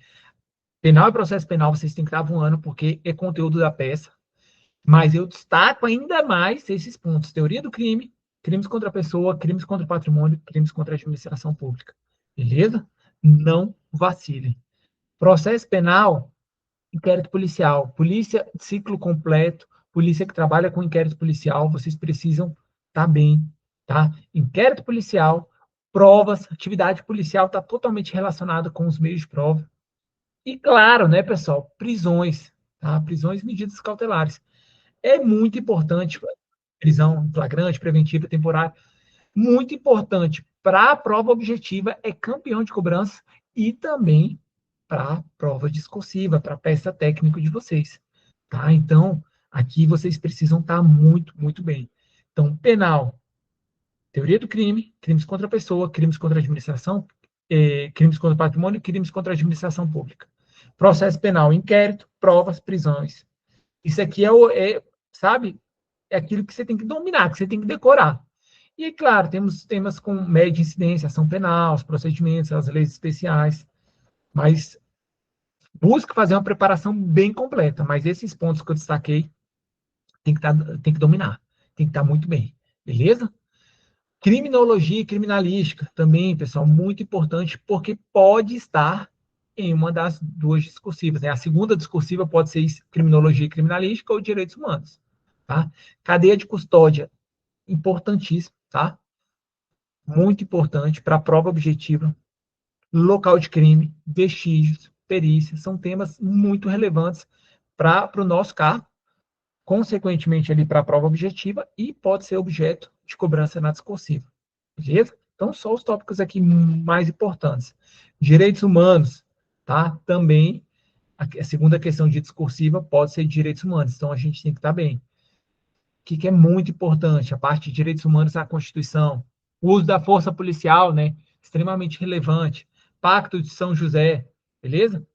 Penal e processo penal vocês têm que estar voando, porque é conteúdo da peça. Mas eu destaco ainda mais esses pontos: teoria do crime, crimes contra a pessoa, crimes contra o patrimônio, crimes contra a administração pública. Beleza? Não vacilem. Processo penal, inquérito policial, polícia ciclo completo, polícia que trabalha com inquérito policial, vocês precisam estar bem, tá? Inquérito policial, provas, atividade policial está totalmente relacionada com os meios de prova. E claro, né, pessoal, prisões, tá? Prisões e medidas cautelares. É muito importante, prisão flagrante, preventiva, temporária, muito importante para a prova objetiva, é campeão de cobrança e também para a prova discursiva, para a peça técnica de vocês, tá? Então, aqui vocês precisam estar muito, muito bem. Então, penal, Teoria do crime, crimes contra a pessoa, crimes contra a administração, crimes contra o patrimônio, crimes contra a administração pública. Processo penal, inquérito, provas, prisões. Isso aqui sabe, é aquilo que você tem que dominar, que você tem que decorar. E, claro, temos temas com média incidência, ação penal, os procedimentos, as leis especiais, mas busque fazer uma preparação bem completa, mas esses pontos que eu destaquei tem que dominar, tem que estar muito bem, beleza? Criminologia e criminalística também, pessoal, muito importante, porque pode estar em uma das duas discursivas. Né? A segunda discursiva pode ser criminologia e criminalística ou direitos humanos. Tá? Cadeia de custódia, importantíssimo, tá? Muito importante para a prova objetiva. Local de crime, vestígios, perícia, são temas muito relevantes para o nosso cargo, consequentemente ali para a prova objetiva e pode ser objeto de cobrança na discursiva. Beleza? Então, só os tópicos aqui mais importantes. Direitos humanos, tá? Também, a segunda questão de discursiva pode ser de direitos humanos, então a gente tem que estar bem. O que é muito importante? A parte de direitos humanos na Constituição. O uso da força policial, né? Extremamente relevante. Pacto de São José, beleza?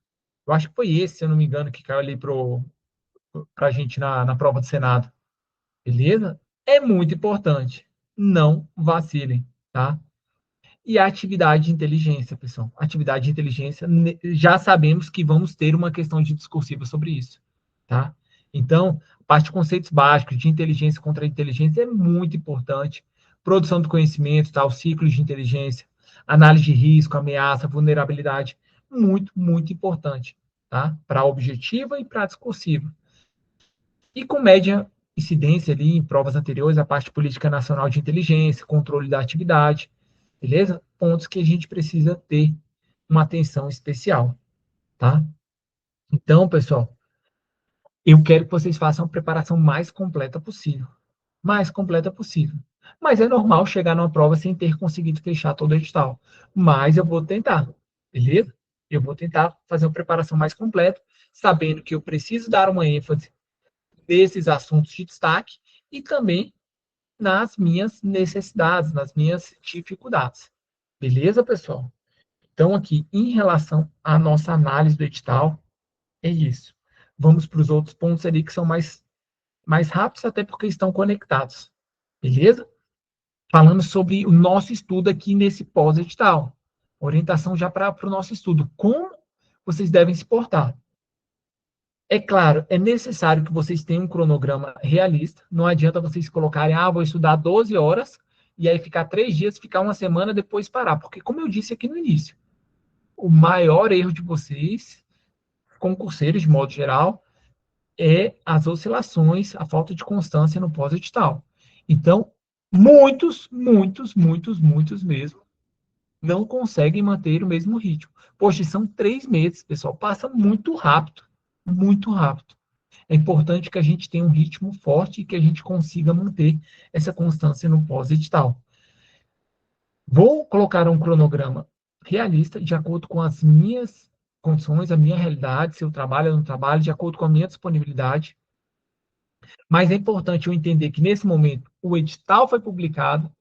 Eu acho que foi esse, se eu não me engano, que caiu ali para a gente na prova do Senado. Beleza? É muito importante. Não vacilem, tá? E a atividade de inteligência, pessoal. Atividade de inteligência, já sabemos que vamos ter uma questão de discursiva sobre isso, tá? Então, a parte de conceitos básicos de inteligência contra inteligência é muito importante. Produção do conhecimento, tá? Os ciclos de inteligência, análise de risco, ameaça, vulnerabilidade, muito, muito importante, tá? Para a objetiva e para a discursiva. E com média incidência ali em provas anteriores, a parte de política nacional de inteligência, controle da atividade, beleza? Pontos que a gente precisa ter uma atenção especial, tá? Então, pessoal, eu quero que vocês façam a preparação mais completa possível. Mais completa possível. Mas é normal chegar numa prova sem ter conseguido fechar todo o edital. Mas eu vou tentar, beleza? Eu vou tentar fazer uma preparação mais completa, sabendo que eu preciso dar uma ênfase nesses assuntos de destaque e também nas minhas necessidades, nas minhas dificuldades. Beleza, pessoal? Então, aqui, em relação à nossa análise do edital, é isso. Vamos para os outros pontos ali que são mais rápidos, até porque estão conectados. Beleza? Falando sobre o nosso estudo aqui nesse pós-edital. Orientação já para o nosso estudo. Como vocês devem se portar? É claro, é necessário que vocês tenham um cronograma realista. Não adianta vocês colocarem, vou estudar 12 horas e aí ficar 3 dias, ficar uma semana, depois parar. Porque, como eu disse aqui no início, o maior erro de vocês, concurseiros de modo geral, é as oscilações, a falta de constância no pós-edital. Então, muitos mesmo, não conseguem manter o mesmo ritmo. Poxa, são 3 meses, pessoal, passa muito rápido, muito rápido. É importante que a gente tenha um ritmo forte e que a gente consiga manter essa constância no pós-edital. Vou colocar um cronograma realista, de acordo com as minhas condições, a minha realidade, se eu trabalho ou não trabalho, de acordo com a minha disponibilidade. Mas é importante eu entender que, nesse momento, o edital foi publicado,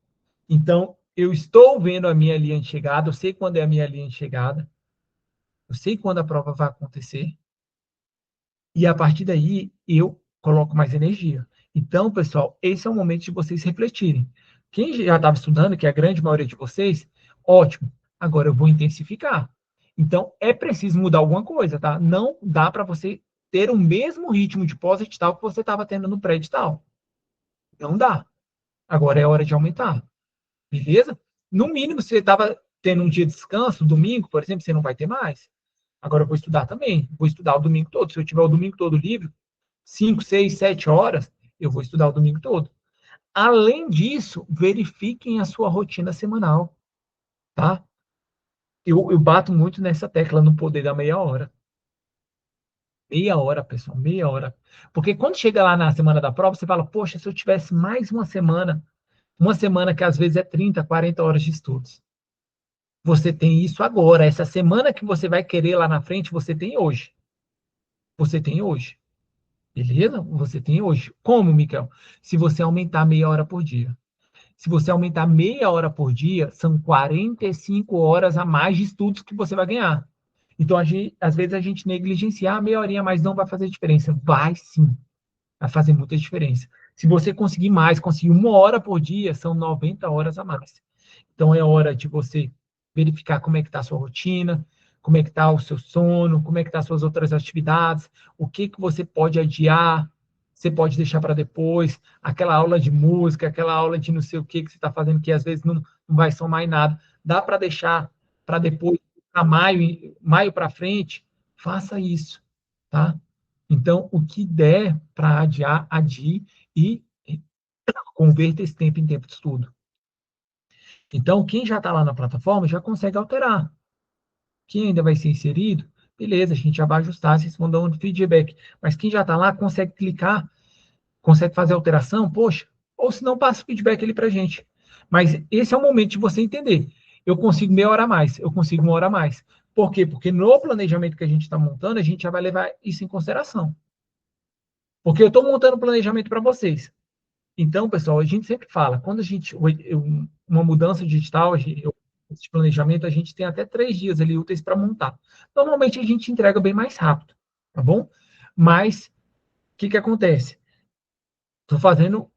então eu estou vendo a minha linha de chegada, eu sei quando é a minha linha de chegada, eu sei quando a prova vai acontecer, e a partir daí eu coloco mais energia. Então, pessoal, esse é o momento de vocês refletirem. Quem já estava estudando, que é a grande maioria de vocês, ótimo. Agora eu vou intensificar. Então, é preciso mudar alguma coisa, tá? Não dá para você ter o mesmo ritmo de pós-edital que você estava tendo no pré-edital. Não dá. Agora é hora de aumentar. Beleza? No mínimo, se você estava tendo um dia de descanso, domingo, por exemplo, você não vai ter mais. Agora eu vou estudar também. Vou estudar o domingo todo. Se eu tiver o domingo todo livre, 5, 6, 7 horas, eu vou estudar o domingo todo. Além disso, verifiquem a sua rotina semanal, tá? Eu bato muito nessa tecla no poder da meia hora. Meia hora, pessoal, meia hora. Porque quando chega lá na semana da prova, você fala, poxa, se eu tivesse mais uma semana que às vezes é 30, 40 horas de estudos. Você tem isso agora. Essa semana que você vai querer lá na frente, você tem hoje. Você tem hoje. Beleza? Você tem hoje. Como, Miquel? Se você aumentar meia hora por dia. Se você aumentar meia hora por dia, são 45 horas a mais de estudos que você vai ganhar. Então, às vezes a gente negligencia, meia horinha a mais não vai fazer diferença. Vai sim, vai fazer muita diferença. Se você conseguir mais, conseguir uma hora por dia, são 90 horas a mais. Então, é hora de você verificar como é que está a sua rotina, como é que está o seu sono, como é que estão as suas outras atividades, o que, que você pode adiar, você pode deixar para depois, aquela aula de música, aquela aula de não sei o que você está fazendo, que às vezes não vai somar em nada. Dá para deixar para depois, para maio para frente, faça isso, tá? Então, o que der para adiar, adie e converta esse tempo em tempo de estudo. Então, quem já está lá na plataforma já consegue alterar. Quem ainda vai ser inserido, beleza, a gente já vai ajustar, vocês vão dar um feedback. Mas quem já está lá consegue clicar, consegue fazer alteração, poxa, ou se não, passa o feedback ali para a gente. Mas esse é o momento de você entender. Eu consigo meia hora a mais, eu consigo uma hora a mais. Por quê? Porque no planejamento que a gente está montando, a gente já vai levar isso em consideração. Porque eu estou montando o planejamento para vocês. Então, pessoal, a gente sempre fala, quando a gente, uma mudança digital, esse planejamento, a gente tem até 3 dias ali úteis para montar. Normalmente a gente entrega bem mais rápido, tá bom? Mas, o que acontece? Estou fazendo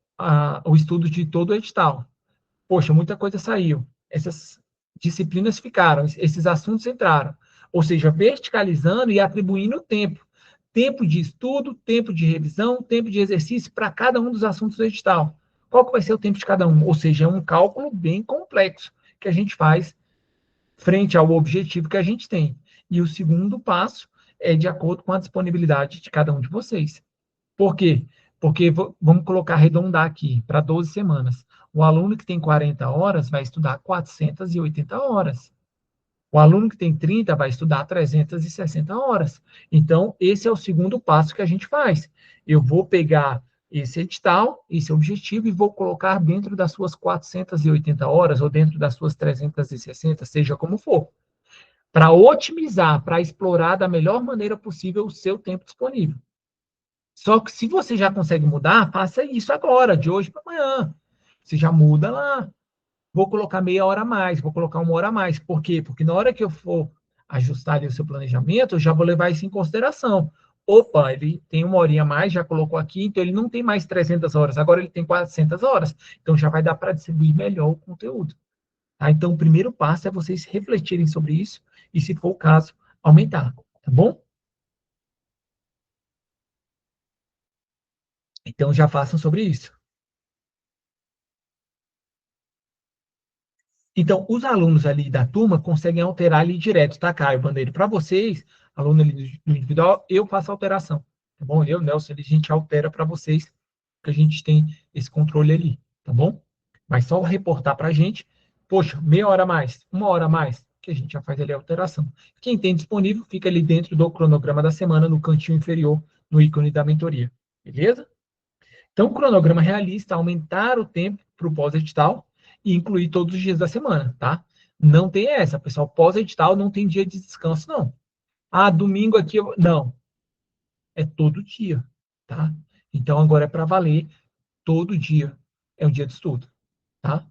o estudo de todo o edital. Poxa, muita coisa saiu. Essas disciplinas ficaram, esses assuntos entraram. Ou seja, verticalizando e atribuindo tempo. Tempo de estudo, tempo de revisão, tempo de exercício para cada um dos assuntos do edital. Qual que vai ser o tempo de cada um? Ou seja, é um cálculo bem complexo que a gente faz frente ao objetivo que a gente tem. E o segundo passo é de acordo com a disponibilidade de cada um de vocês. Por quê? Porque vamos colocar, arredondar aqui, para 12 semanas. O aluno que tem 40 horas vai estudar 480 horas. O aluno que tem 30 vai estudar 360 horas. Então, esse é o segundo passo que a gente faz. Eu vou pegar esse edital, esse objetivo, e vou colocar dentro das suas 480 horas ou dentro das suas 360, seja como for, para otimizar, para explorar da melhor maneira possível o seu tempo disponível. Só que se você já consegue mudar, faça isso agora, de hoje para amanhã. Você já muda lá. Vou colocar meia hora a mais, vou colocar uma hora a mais. Por quê? Porque na hora que eu for ajustar ali o seu planejamento, eu já vou levar isso em consideração. Opa, ele tem uma horinha a mais, já colocou aqui, então ele não tem mais 300 horas, agora ele tem 400 horas. Então já vai dar para distribuir melhor o conteúdo. Tá? Então o primeiro passo é vocês refletirem sobre isso e, se for o caso, aumentar. Tá bom? Então já façam sobre isso. Então, os alunos ali da turma conseguem alterar ali direto, tá, Caio Bandeira? Para vocês, aluno ali do individual, eu faço alteração, tá bom? Eu, Nelson, a gente altera para vocês, que a gente tem esse controle ali, tá bom? Mas só reportar para a gente, poxa, meia hora a mais, uma hora a mais, que a gente já faz ali a alteração. Quem tem disponível, fica ali dentro do cronograma da semana, no cantinho inferior, no ícone da mentoria, beleza? Então, o cronograma realista, aumentar o tempo para o pós-edital e incluir todos os dias da semana, tá? Não tem essa, pessoal. Pós-edital não tem dia de descanso, não. Ah, domingo aqui, não. É todo dia, tá? Então, agora é para valer todo dia. É um dia de estudo, tá?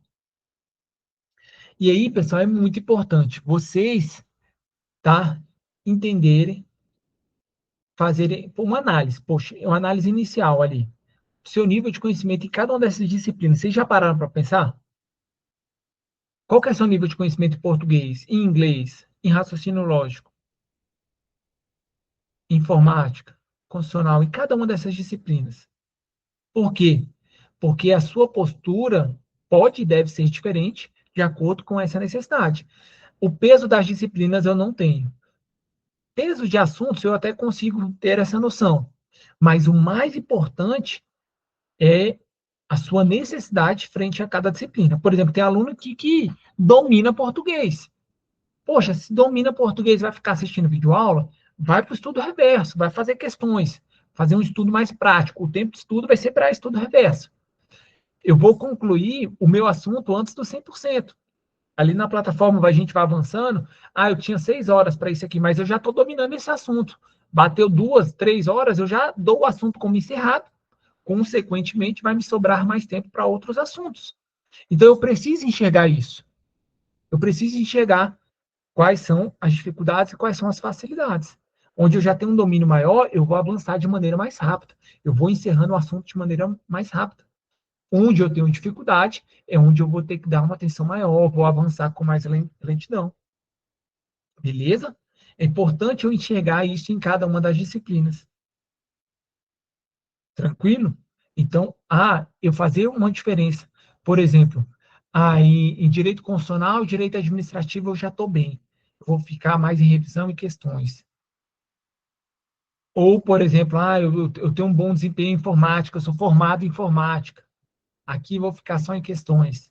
E aí, pessoal, é muito importante vocês, tá? Entenderem, fazerem uma análise. Poxa, uma análise inicial ali. Seu nível de conhecimento em cada uma dessas disciplinas. Vocês já pararam para pensar? Qual que é o seu nível de conhecimento em português, em inglês, em raciocínio lógico, em informática, constitucional, em cada uma dessas disciplinas? Por quê? Porque a sua postura pode e deve ser diferente de acordo com essa necessidade. O peso das disciplinas eu não tenho. Peso de assuntos eu até consigo ter essa noção. Mas o mais importante é a sua necessidade frente a cada disciplina. Por exemplo, tem aluno que domina português. Poxa, se domina português e vai ficar assistindo videoaula, vai para o estudo reverso, vai fazer questões, fazer um estudo mais prático. O tempo de estudo vai ser para estudo reverso. Eu vou concluir o meu assunto antes do 100%. Ali na plataforma a gente vai avançando. Ah, eu tinha 6 horas para isso aqui, mas eu já estou dominando esse assunto. Bateu 2, 3 horas, eu já dou o assunto como encerrado. Consequentemente, vai me sobrar mais tempo para outros assuntos. Então, eu preciso enxergar isso. Eu preciso enxergar quais são as dificuldades e quais são as facilidades. Onde eu já tenho um domínio maior, eu vou avançar de maneira mais rápida. Eu vou encerrando o assunto de maneira mais rápida. Onde eu tenho dificuldade, é onde eu vou ter que dar uma atenção maior, vou avançar com mais lentidão. Beleza? É importante eu enxergar isso em cada uma das disciplinas. Tranquilo? Então, eu fazer uma diferença. Por exemplo, em direito constitucional, direito administrativo, eu já estou bem. Eu vou ficar mais em revisão e questões. Ou, por exemplo, eu tenho um bom desempenho em informática, eu sou formado em informática. Aqui vou ficar só em questões.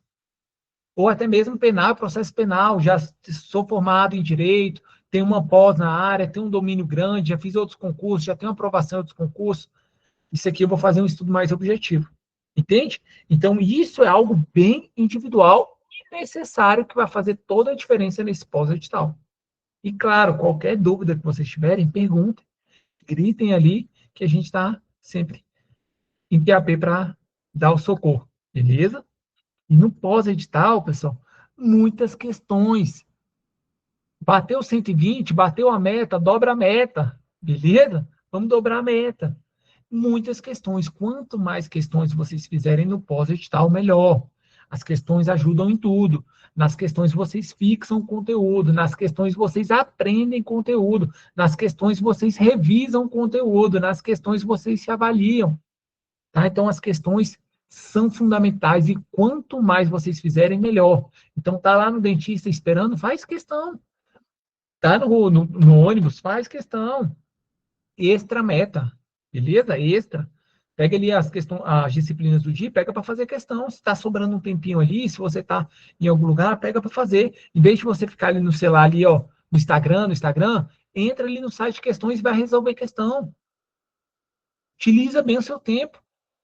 Ou até mesmo penal, processo penal, já sou formado em direito, tenho uma pós na área, tenho um domínio grande, já fiz outros concursos, já tenho aprovação em outros concursos. Isso aqui eu vou fazer um estudo mais objetivo. Entende? Então, isso é algo bem individual e necessário que vai fazer toda a diferença nesse pós-edital. E, claro, qualquer dúvida que vocês tiverem, perguntem, gritem ali, que a gente está sempre em PAP para dar o socorro. Beleza? E no pós-edital, pessoal, muitas questões. Bateu 120, bateu a meta, dobra a meta. Beleza? Vamos dobrar a meta. Muitas questões. Quanto mais questões vocês fizerem no pós-edital, melhor. As questões ajudam em tudo. Nas questões vocês fixam conteúdo, nas questões vocês aprendem conteúdo, nas questões vocês revisam conteúdo, nas questões vocês se avaliam. Tá? Então, as questões são fundamentais e quanto mais vocês fizerem, melhor. Então, tá lá no dentista esperando, faz questão. Tá no ônibus, faz questão. Extra meta, beleza? Extra. Pega ali as disciplinas do dia, pega para fazer questão. Se está sobrando um tempinho ali, se você está em algum lugar, pega para fazer. Em vez de você ficar ali no celular, ali, ó, no Instagram, entra ali no site de questões e vai resolver questão. Utiliza bem o seu tempo.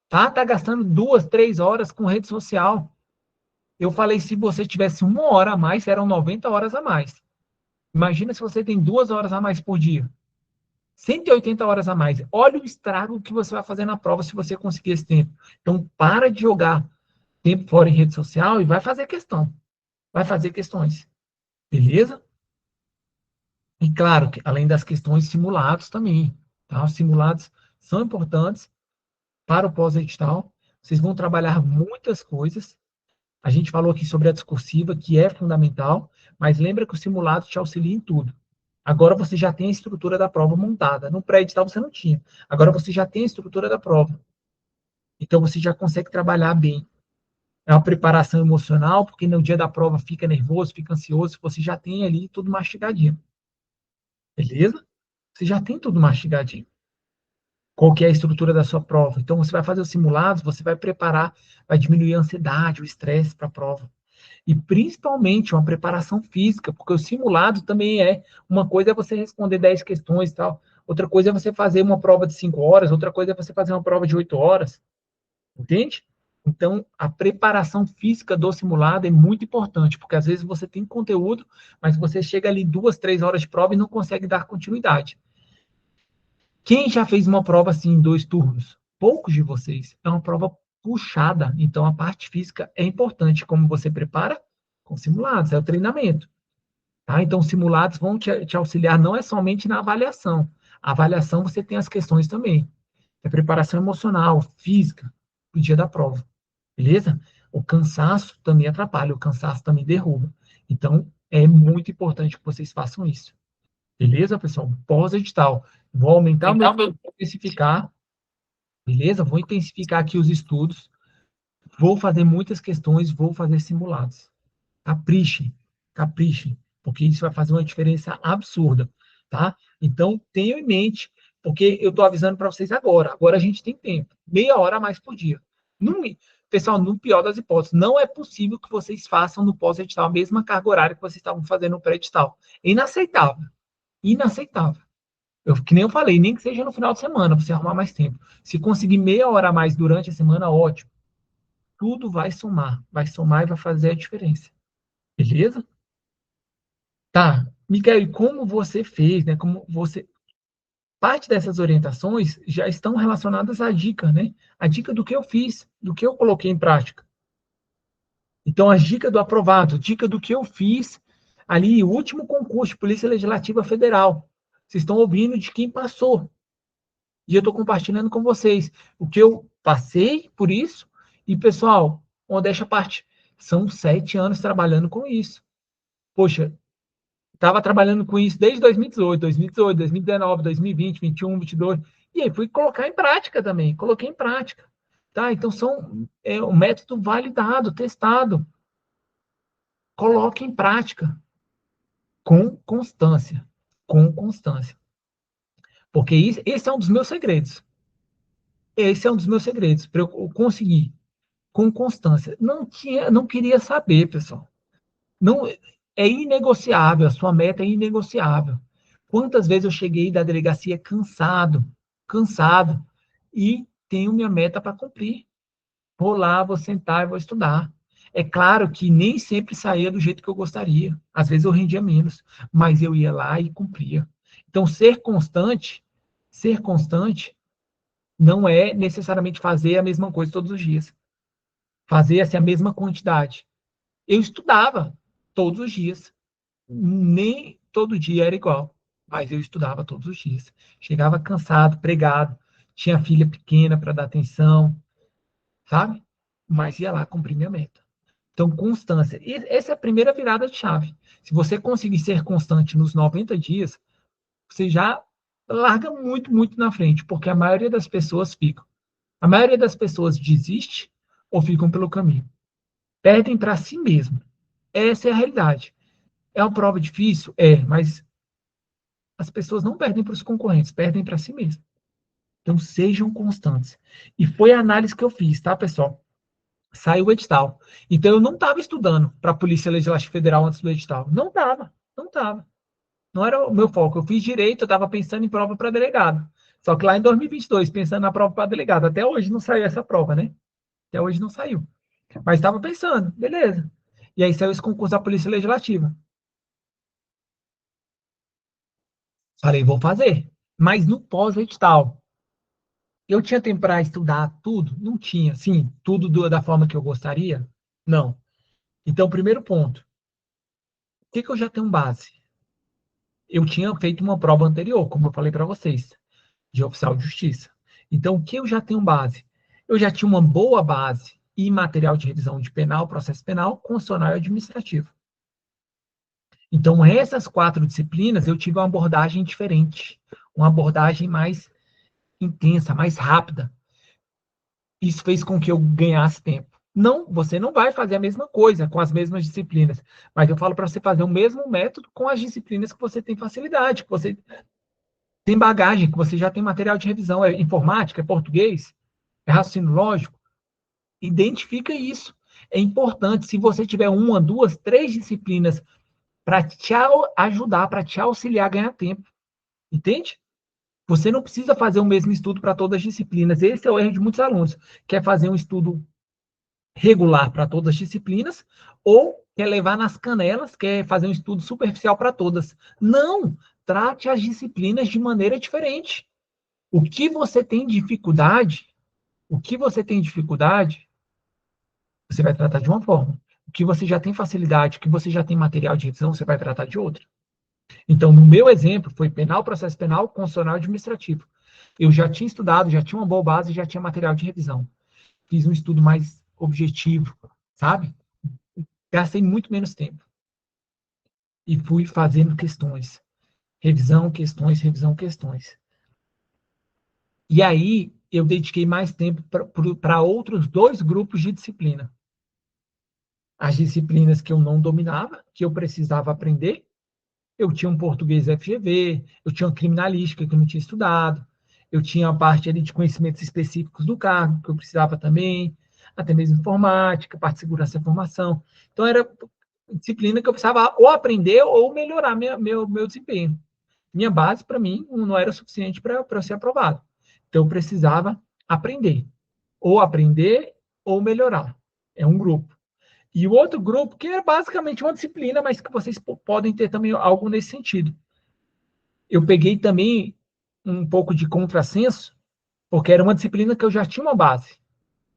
Tá gastando 2, 3 horas com rede social. Eu falei, se você tivesse 1 hora a mais, eram 90 horas a mais. Imagina se você tem 2 horas a mais por dia. 180 horas a mais. Olha o estrago que você vai fazer na prova se você conseguir esse tempo. Então, para de jogar tempo fora em rede social e vai fazer questão. Vai fazer questões. Beleza? E claro, que além das questões, simulados também. Tá? Os simulados são importantes para o pós-edital. Vocês vão trabalhar muitas coisas. A gente falou aqui sobre a discursiva, que é fundamental, mas lembra que o simulado te auxilia em tudo. Agora você já tem a estrutura da prova montada. No pré-edital você não tinha. Agora você já tem a estrutura da prova. Então você já consegue trabalhar bem. É uma preparação emocional, porque no dia da prova fica nervoso, fica ansioso, você já tem ali tudo mastigadinho. Beleza? Você já tem tudo mastigadinho. Qual que é a estrutura da sua prova? Então você vai fazer os simulados, você vai preparar, vai diminuir a ansiedade, o estresse para a prova. E principalmente uma preparação física, porque o simulado também uma coisa é você responder 10 questões e tal, outra coisa é você fazer uma prova de 5 horas, outra coisa é você fazer uma prova de 8 horas, entende? Então, a preparação física do simulado é muito importante, porque às vezes você tem conteúdo, mas você chega ali 2, 3 horas de prova e não consegue dar continuidade. Quem já fez uma prova assim em 2 turnos? Poucos de vocês. É uma prova puxada, então a parte física é importante, como você prepara com simulados, é o treinamento. Tá? Então, os simulados vão te auxiliar não é somente na avaliação. A avaliação você tem as questões também. É preparação emocional, física, no dia da prova. Beleza? O cansaço também atrapalha, o cansaço também derruba. Então, é muito importante que vocês façam isso. Beleza, pessoal? Pós-edital. Vou aumentar o meu Então, meu. intensificar, beleza? Vou intensificar aqui os estudos, vou fazer muitas questões, vou fazer simulados. Caprichem, caprichem, porque isso vai fazer uma diferença absurda, tá? Então, tenham em mente, porque eu estou avisando para vocês agora. Agora a gente tem tempo, 30 minutos a mais por dia. No, pessoal, no pior das hipóteses, não é possível que vocês façam no pós-edital a mesma carga horária que vocês estavam fazendo no pré-edital. Inaceitável, inaceitável. Que nem eu falei, nem que seja no final de semana, você arrumar mais tempo. Se conseguir 30 minutos a mais durante a semana, ótimo. Tudo vai somar e vai fazer a diferença. Beleza? Tá, Micael, e como você fez, né? Como você. Parte dessas orientações já estão relacionadas à dica, né? A dica do que eu fiz, do que eu coloquei em prática. Então, as dicas do aprovado, dica do que eu fiz ali, o último concurso de Polícia Legislativa Federal. Vocês estão ouvindo de quem passou. E eu estou compartilhando com vocês o que eu passei por isso. E, pessoal, modéstia à parte, são 7 anos trabalhando com isso. Poxa, estava trabalhando com isso desde 2018, 2019, 2020, 21, 22. E aí fui colocar em prática também. Coloquei em prática. Tá? Então, é um método validado, testado. Coloque em prática com constância. Com constância. Porque esse é um dos meus segredos. Esse é um dos meus segredos para eu conseguir com constância. Não queria saber, pessoal. Não é inegociável, a sua meta é inegociável. Quantas vezes eu cheguei da delegacia cansado, e tenho minha meta para cumprir. Vou lá, vou sentar e vou estudar. É claro que nem sempre saía do jeito que eu gostaria. Às vezes eu rendia menos, mas eu ia lá e cumpria. Então, ser constante não é necessariamente fazer a mesma coisa todos os dias. Fazer assim, a mesma quantidade. Eu estudava todos os dias. Nem todo dia era igual, mas eu estudava todos os dias. Chegava cansado, pregado, tinha filha pequena para dar atenção, sabe? Mas ia lá cumprir minha meta. Então, constância. E essa é a primeira virada de chave. Se você conseguir ser constante nos 90 dias, você já larga muito, muito na frente, porque a maioria das pessoas ficam. A maioria das pessoas desiste ou ficam pelo caminho. Perdem para si mesmo. Essa é a realidade. É uma prova difícil? É, mas as pessoas não perdem para os concorrentes, perdem para si mesmo. Então, sejam constantes. E foi a análise que eu fiz, tá, pessoal? Saiu o edital. Então, eu não estava estudando para a Polícia Legislativa Federal antes do edital. Não estava, não estava. Não era o meu foco. Eu fiz direito, eu estava pensando em prova para delegado. Só que lá em 2022, pensando na prova para delegado. Até hoje não saiu essa prova, né? Até hoje não saiu. Mas estava pensando, beleza. E aí saiu esse concurso da Polícia Legislativa. Falei, vou fazer. Mas no pós-edital. Eu tinha tempo para estudar tudo? Não tinha. Sim, tudo da forma que eu gostaria? Não. Então, primeiro ponto. O que eu já tenho base? Eu tinha feito uma prova anterior, como eu falei para vocês, de oficial de justiça. Então, o que eu já tenho base? Eu já tinha uma boa base em material de revisão de penal, processo penal, constitucional e administrativo. Então, essas 4 disciplinas, eu tive uma abordagem diferente, uma abordagem mais intensa, mais rápida. Isso fez com que eu ganhasse tempo. Não, você não vai fazer a mesma coisa com as mesmas disciplinas, mas eu falo para você fazer o mesmo método com as disciplinas que você tem facilidade, que você tem bagagem, que você já tem material de revisão, é informática, é português, é raciocínio lógico. Identifica isso. É importante, se você tiver 1, 2, 3 disciplinas para te ajudar, para te auxiliar a ganhar tempo. Entende? Você não precisa fazer o mesmo estudo para todas as disciplinas. Esse é o erro de muitos alunos. Quer fazer um estudo regular para todas as disciplinas, ou quer levar nas canelas, quer fazer um estudo superficial para todas. Não! Trate as disciplinas de maneira diferente. O que você tem dificuldade, o que você tem dificuldade, você vai tratar de uma forma. O que você já tem facilidade, o que você já tem material de revisão, você vai tratar de outra. Então, no meu exemplo, foi penal, processo penal, constitucional e administrativo. Eu já tinha estudado, já tinha uma boa base, já tinha material de revisão. Fiz um estudo mais objetivo, sabe? Gastei muito menos tempo. E fui fazendo questões. Revisão, questões, revisão, questões. E aí, eu dediquei mais tempo para outros 2 grupos de disciplina. As disciplinas que eu não dominava, que eu precisava aprender. Eu tinha um português FGV, eu tinha uma criminalística que eu não tinha estudado, eu tinha a parte ali de conhecimentos específicos do cargo, que eu precisava também, até mesmo informática, parte de segurança da informação. Então, era disciplina que eu precisava ou aprender ou melhorar meu desempenho. Minha base, para mim, não era suficiente para eu ser aprovado. Então, eu precisava aprender. Ou aprender ou melhorar. É um grupo. E o outro grupo, que é basicamente uma disciplina, mas que vocês podem ter também algo nesse sentido. Eu peguei também um pouco de contrassenso, porque era uma disciplina que eu já tinha uma base.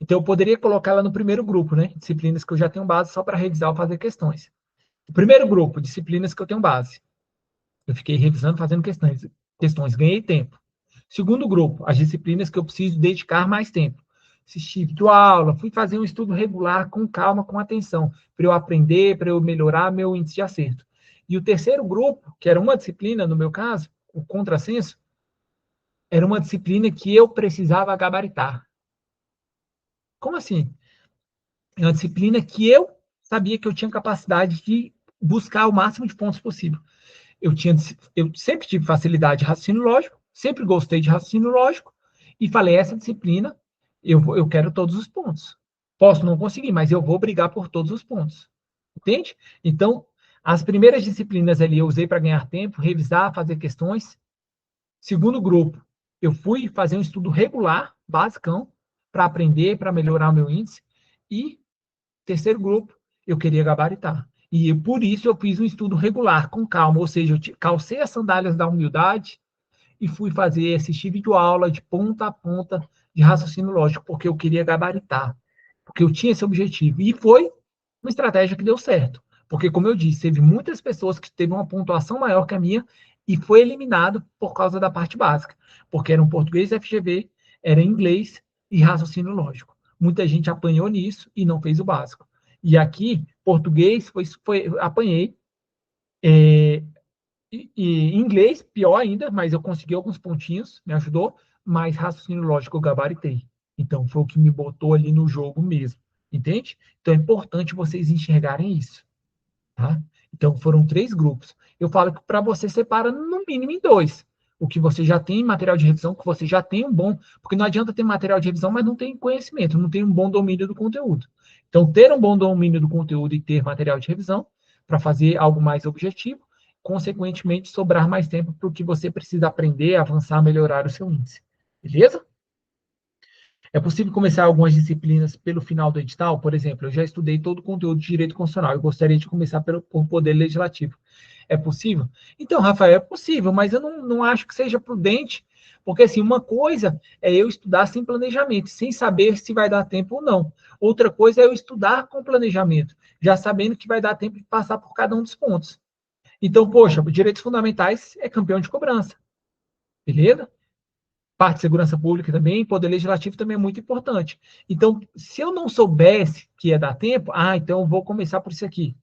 Então, eu poderia colocar ela no primeiro grupo, né? Disciplinas que eu já tenho base só para revisar ou fazer questões. O primeiro grupo, disciplinas que eu tenho base. Eu fiquei revisando, fazendo questões, ganhei tempo. Segundo grupo, as disciplinas que eu preciso dedicar mais tempo. Assisti videoaula, fui fazer um estudo regular com calma, com atenção, para eu aprender, para eu melhorar meu índice de acerto. E o terceiro grupo, que era uma disciplina, no meu caso, o contrassenso, era uma disciplina que eu precisava gabaritar. Como assim? É uma disciplina que eu sabia que eu tinha capacidade de buscar o máximo de pontos possível. Eu sempre tive facilidade de raciocínio lógico, sempre gostei de raciocínio lógico, e falei, essa disciplina, eu quero todos os pontos. Posso não conseguir, mas eu vou brigar por todos os pontos. Entende? Então, as primeiras disciplinas ali eu usei para ganhar tempo, revisar, fazer questões. Segundo grupo, eu fui fazer um estudo regular, basicão, para aprender, para melhorar o meu índice. E terceiro grupo, eu queria gabaritar. E por isso eu fiz um estudo regular, com calma, ou seja, eu calcei as sandálias da humildade e fui assistir videoaula de ponta a ponta de raciocínio lógico, porque eu queria gabaritar, porque eu tinha esse objetivo. E foi uma estratégia que deu certo, porque, como eu disse, teve muitas pessoas que teve uma pontuação maior que a minha e foi eliminado por causa da parte básica, porque era um português FGV, era inglês e raciocínio lógico. Muita gente apanhou nisso e não fez o básico. E aqui, português, apanhei. É, e inglês, pior ainda, mas eu consegui alguns pontinhos, me ajudou, mas raciocínio lógico eu gabaritei. Então, foi o que me botou ali no jogo mesmo, entende? Então, é importante vocês enxergarem isso, tá? Então, foram 3 grupos. Eu falo que para você separa no mínimo em 2. O que você já tem material de revisão, que você já tem um bom... Porque não adianta ter material de revisão, mas não tem conhecimento, não tem um bom domínio do conteúdo. Então, ter um bom domínio do conteúdo e ter material de revisão para fazer algo mais objetivo, consequentemente, sobrar mais tempo para o que você precisa aprender, avançar, melhorar o seu índice. Beleza? É possível começar algumas disciplinas pelo final do edital? Por exemplo, eu já estudei todo o conteúdo de direito constitucional. Eu gostaria de começar por poder legislativo. É possível? Então, Rafael, é possível, mas eu não acho que seja prudente, porque assim, uma coisa é eu estudar sem planejamento, sem saber se vai dar tempo ou não. Outra coisa é eu estudar com planejamento, já sabendo que vai dar tempo de passar por cada um dos pontos. Então, poxa, direitos fundamentais é campeão de cobrança, beleza? Parte de segurança pública também, poder legislativo também é muito importante. Então, se eu não soubesse que ia dar tempo, então eu vou começar por isso aqui.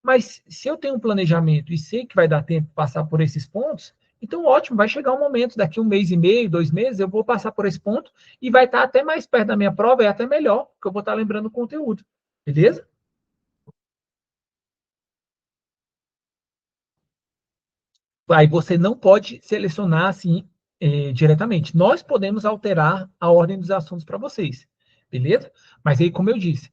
Mas se eu tenho um planejamento e sei que vai dar tempo de passar por esses pontos, então ótimo, vai chegar um momento, daqui 1 mês e meio, 2 meses, eu vou passar por esse ponto e vai estar até mais perto da minha prova, e até melhor, porque eu vou estar lembrando o conteúdo. Beleza? Aí você não pode selecionar assim diretamente. Nós podemos alterar a ordem dos assuntos para vocês, beleza? Mas aí, como eu disse,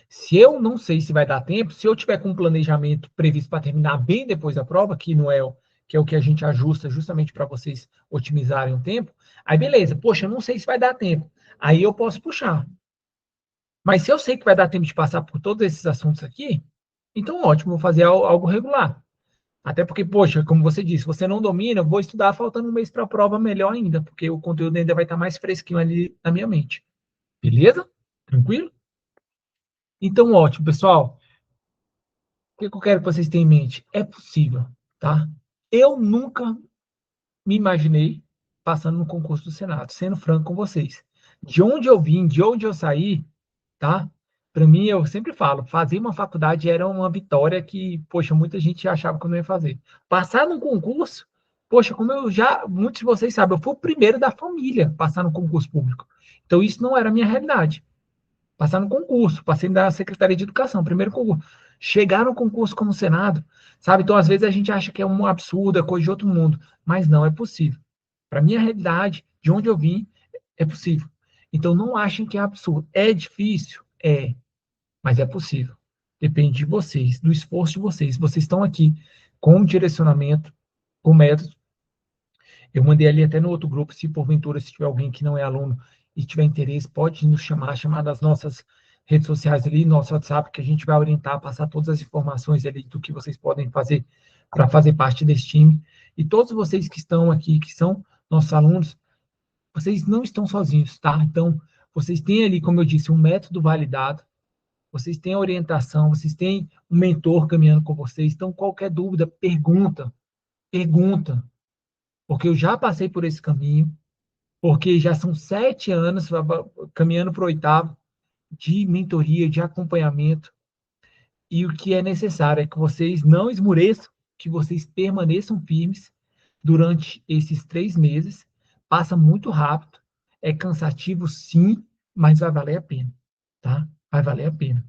se eu não sei se vai dar tempo, se eu tiver com um planejamento previsto para terminar bem depois da prova, que é o que a gente ajusta justamente para vocês otimizarem o tempo, aí beleza, poxa, eu não sei se vai dar tempo. Aí eu posso puxar. Mas se eu sei que vai dar tempo de passar por todos esses assuntos aqui, então ótimo, vou fazer algo regular. Até porque, poxa, como você disse, você não domina, eu vou estudar faltando 1 mês para a prova melhor ainda, porque o conteúdo ainda vai estar mais fresquinho ali na minha mente. Beleza? Tranquilo? Então, ótimo, pessoal. O que eu quero que vocês tenham em mente? É possível, tá? Eu nunca me imaginei passando no concurso do Senado, sendo franco com vocês. De onde eu vim, de onde eu saí, tá? Para mim, eu sempre falo, fazer uma faculdade era uma vitória que, poxa, muita gente achava que eu não ia fazer. Passar num concurso, poxa, como muitos de vocês sabem, eu fui o primeiro da família a passar no concurso público. Então, isso não era a minha realidade. Passar no concurso, passei na Secretaria de Educação, primeiro concurso. Chegar no concurso como Senado, sabe? Então, às vezes, a gente acha que é um absurdo, é coisa de outro mundo, mas não é possível. Para minha realidade, de onde eu vim, é possível. Então, não achem que é absurdo. É difícil? É, mas é possível. Depende de vocês, do esforço de vocês. Vocês estão aqui com um direcionamento, com método. Eu mandei ali até no outro grupo, se porventura, se tiver alguém que não é aluno e tiver interesse, pode nos chamar das nossas redes sociais ali, nosso WhatsApp, que a gente vai orientar, passar todas as informações ali do que vocês podem fazer para fazer parte desse time. E todos vocês que estão aqui, que são nossos alunos, vocês não estão sozinhos, tá? Então, Vocês têm ali, como eu disse, um método validado, vocês têm a orientação, vocês têm um mentor caminhando com vocês. Então, qualquer dúvida, pergunta, porque eu já passei por esse caminho, porque já são 7 anos caminhando para o 8º de mentoria, de acompanhamento, e o que é necessário é que vocês não esmoreçam, que vocês permaneçam firmes durante esses 3 meses. Passa muito rápido, é cansativo sim, mas vai valer a pena, tá? Vai valer a pena.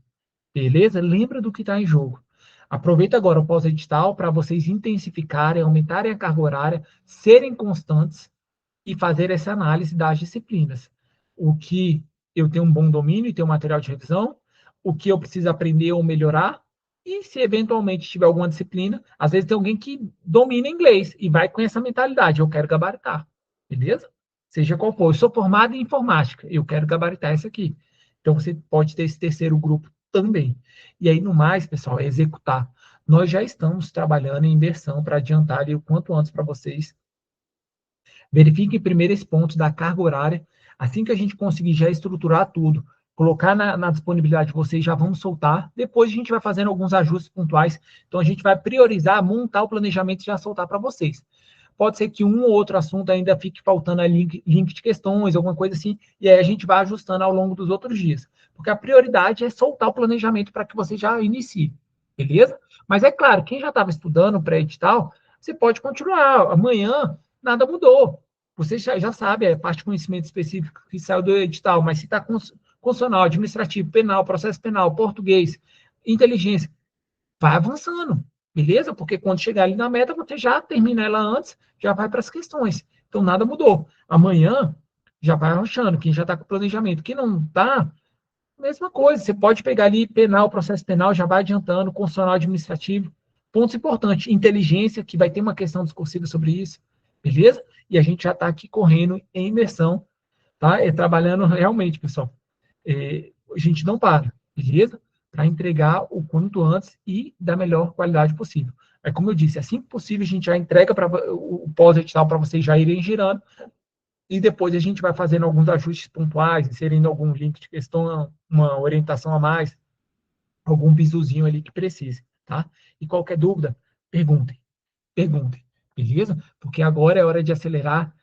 Beleza? Lembra do que está em jogo. Aproveita agora o pós-edital para vocês intensificarem, aumentarem a carga horária, serem constantes e fazer essa análise das disciplinas. O que eu tenho um bom domínio e tenho material de revisão, o que eu preciso aprender ou melhorar, e se eventualmente tiver alguma disciplina, às vezes tem alguém que domina inglês e vai com essa mentalidade, eu quero gabaritar, beleza? Seja qual for, eu sou formado em informática, eu quero gabaritar isso aqui. Então você pode ter esse terceiro grupo também. E aí, no mais, pessoal, é executar. Nós já estamos trabalhando em imersão para adiantar ali o quanto antes para vocês. Verifique primeiro esse ponto da carga horária. Assim que a gente conseguir já estruturar tudo, colocar na disponibilidade de vocês, já vamos soltar. Depois a gente vai fazendo alguns ajustes pontuais. Então a gente vai priorizar, montar o planejamento e já soltar para vocês. Pode ser que um ou outro assunto ainda fique faltando link de questões, alguma coisa assim, e aí a gente vai ajustando ao longo dos outros dias. Porque a prioridade é soltar o planejamento para que você já inicie, beleza? Mas é claro, quem já estava estudando pré-edital, você pode continuar. Amanhã nada mudou. Você já sabe, é parte de conhecimento específico que saiu do edital, mas se está constitucional, administrativo, penal, processo penal, português, inteligência, vai avançando, beleza? Porque quando chegar ali na meta, você já termina ela antes, já vai para as questões. Então, nada mudou. Amanhã, já vai arrochando, quem já está com planejamento. Quem não está, mesma coisa. Você pode pegar ali penal, processo penal, já vai adiantando, constitucional administrativo. Pontos importantes, inteligência, que vai ter uma questão discursiva sobre isso, beleza? E a gente já está aqui correndo em imersão, tá? Trabalhando realmente, pessoal. A gente não para, beleza? Para entregar o quanto antes e da melhor qualidade possível. É como eu disse, assim que possível, a gente já entrega para o pós-edital para vocês já irem girando, e depois a gente vai fazendo alguns ajustes pontuais, inserindo algum link de questão, uma orientação a mais, algum bisuzinho ali que precise, tá? E qualquer dúvida, perguntem, beleza? Porque agora é hora de acelerar,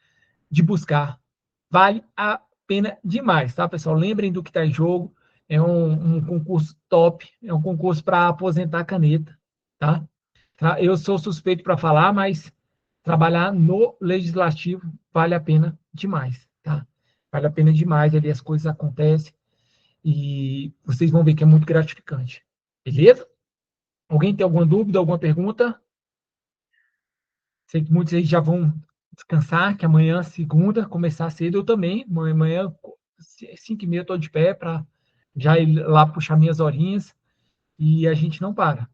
de buscar. Vale a pena demais, tá, pessoal? Lembrem do que está em jogo. É um concurso top, é um concurso para aposentar a caneta, tá? Eu sou suspeito para falar, mas trabalhar no legislativo vale a pena demais, tá? Vale a pena demais, ali as coisas acontecem e vocês vão ver que é muito gratificante. Beleza? Alguém tem alguma dúvida, alguma pergunta? Sei que muitos aí já vão descansar, que amanhã, segunda, começar cedo. Eu também. Amanhã, 5h30, estou de pé para já ir lá puxar minhas horinhas. E a gente não para.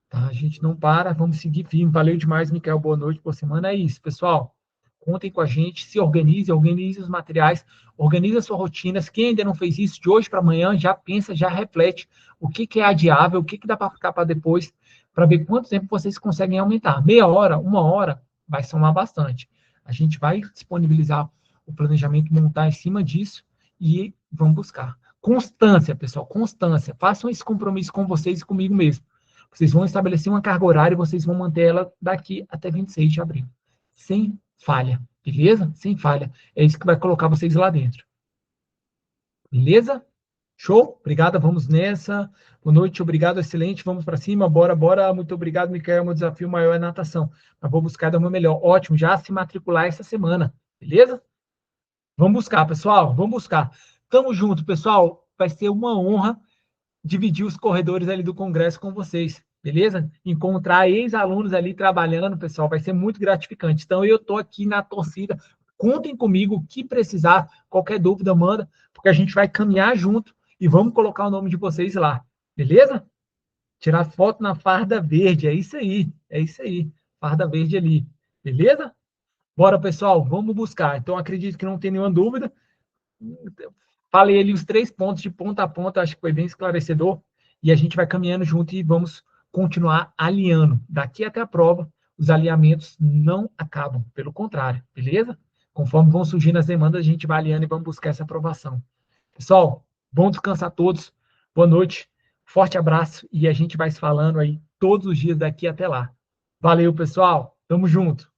Tá? A gente não para. Vamos seguir firme. Valeu demais, Micael. Boa noite, boa semana. É isso, pessoal. Contem com a gente. Se organize os materiais. Organize a sua rotina. Quem ainda não fez isso, de hoje para amanhã, já pensa, já reflete o que é adiável, o que dá para ficar para depois, para ver quanto tempo vocês conseguem aumentar. Meia hora, 1 hora, vai somar bastante. A gente vai disponibilizar o planejamento, montar em cima disso e vamos buscar. Constância, pessoal, constância. Façam esse compromisso com vocês e comigo mesmo. Vocês vão estabelecer uma carga horária e vocês vão manter ela daqui até 26 de abril. Sem falha, beleza? Sem falha. É isso que vai colocar vocês lá dentro. Beleza? Show? Obrigada, vamos nessa. Boa noite, obrigado, excelente. Vamos para cima, bora, bora. Muito obrigado, Micael. Meu desafio maior é natação. Mas vou buscar dar uma melhor. Ótimo, já se matricular essa semana, beleza? Vamos buscar, pessoal, vamos buscar. Tamo junto, pessoal. Vai ser uma honra dividir os corredores ali do Congresso com vocês, beleza? Encontrar ex-alunos ali trabalhando, pessoal, vai ser muito gratificante. Então, eu estou aqui na torcida. Contem comigo, o que precisar, qualquer dúvida, manda, porque a gente vai caminhar junto e vamos colocar o nome de vocês lá, beleza? Tirar foto na farda verde, é isso aí, farda verde ali, beleza? Bora, pessoal, vamos buscar. Então, acredito que não tem nenhuma dúvida. Falei ali os 3 pontos de ponta a ponta, acho que foi bem esclarecedor. E a gente vai caminhando junto e vamos continuar alinhando. Daqui até a prova, os alinhamentos não acabam, pelo contrário, beleza? Conforme vão surgindo as demandas, a gente vai alinhando e vamos buscar essa aprovação. Pessoal, bom descanso a todos. Boa noite. Forte abraço e a gente vai se falando aí todos os dias daqui até lá. Valeu, pessoal. Tamo junto.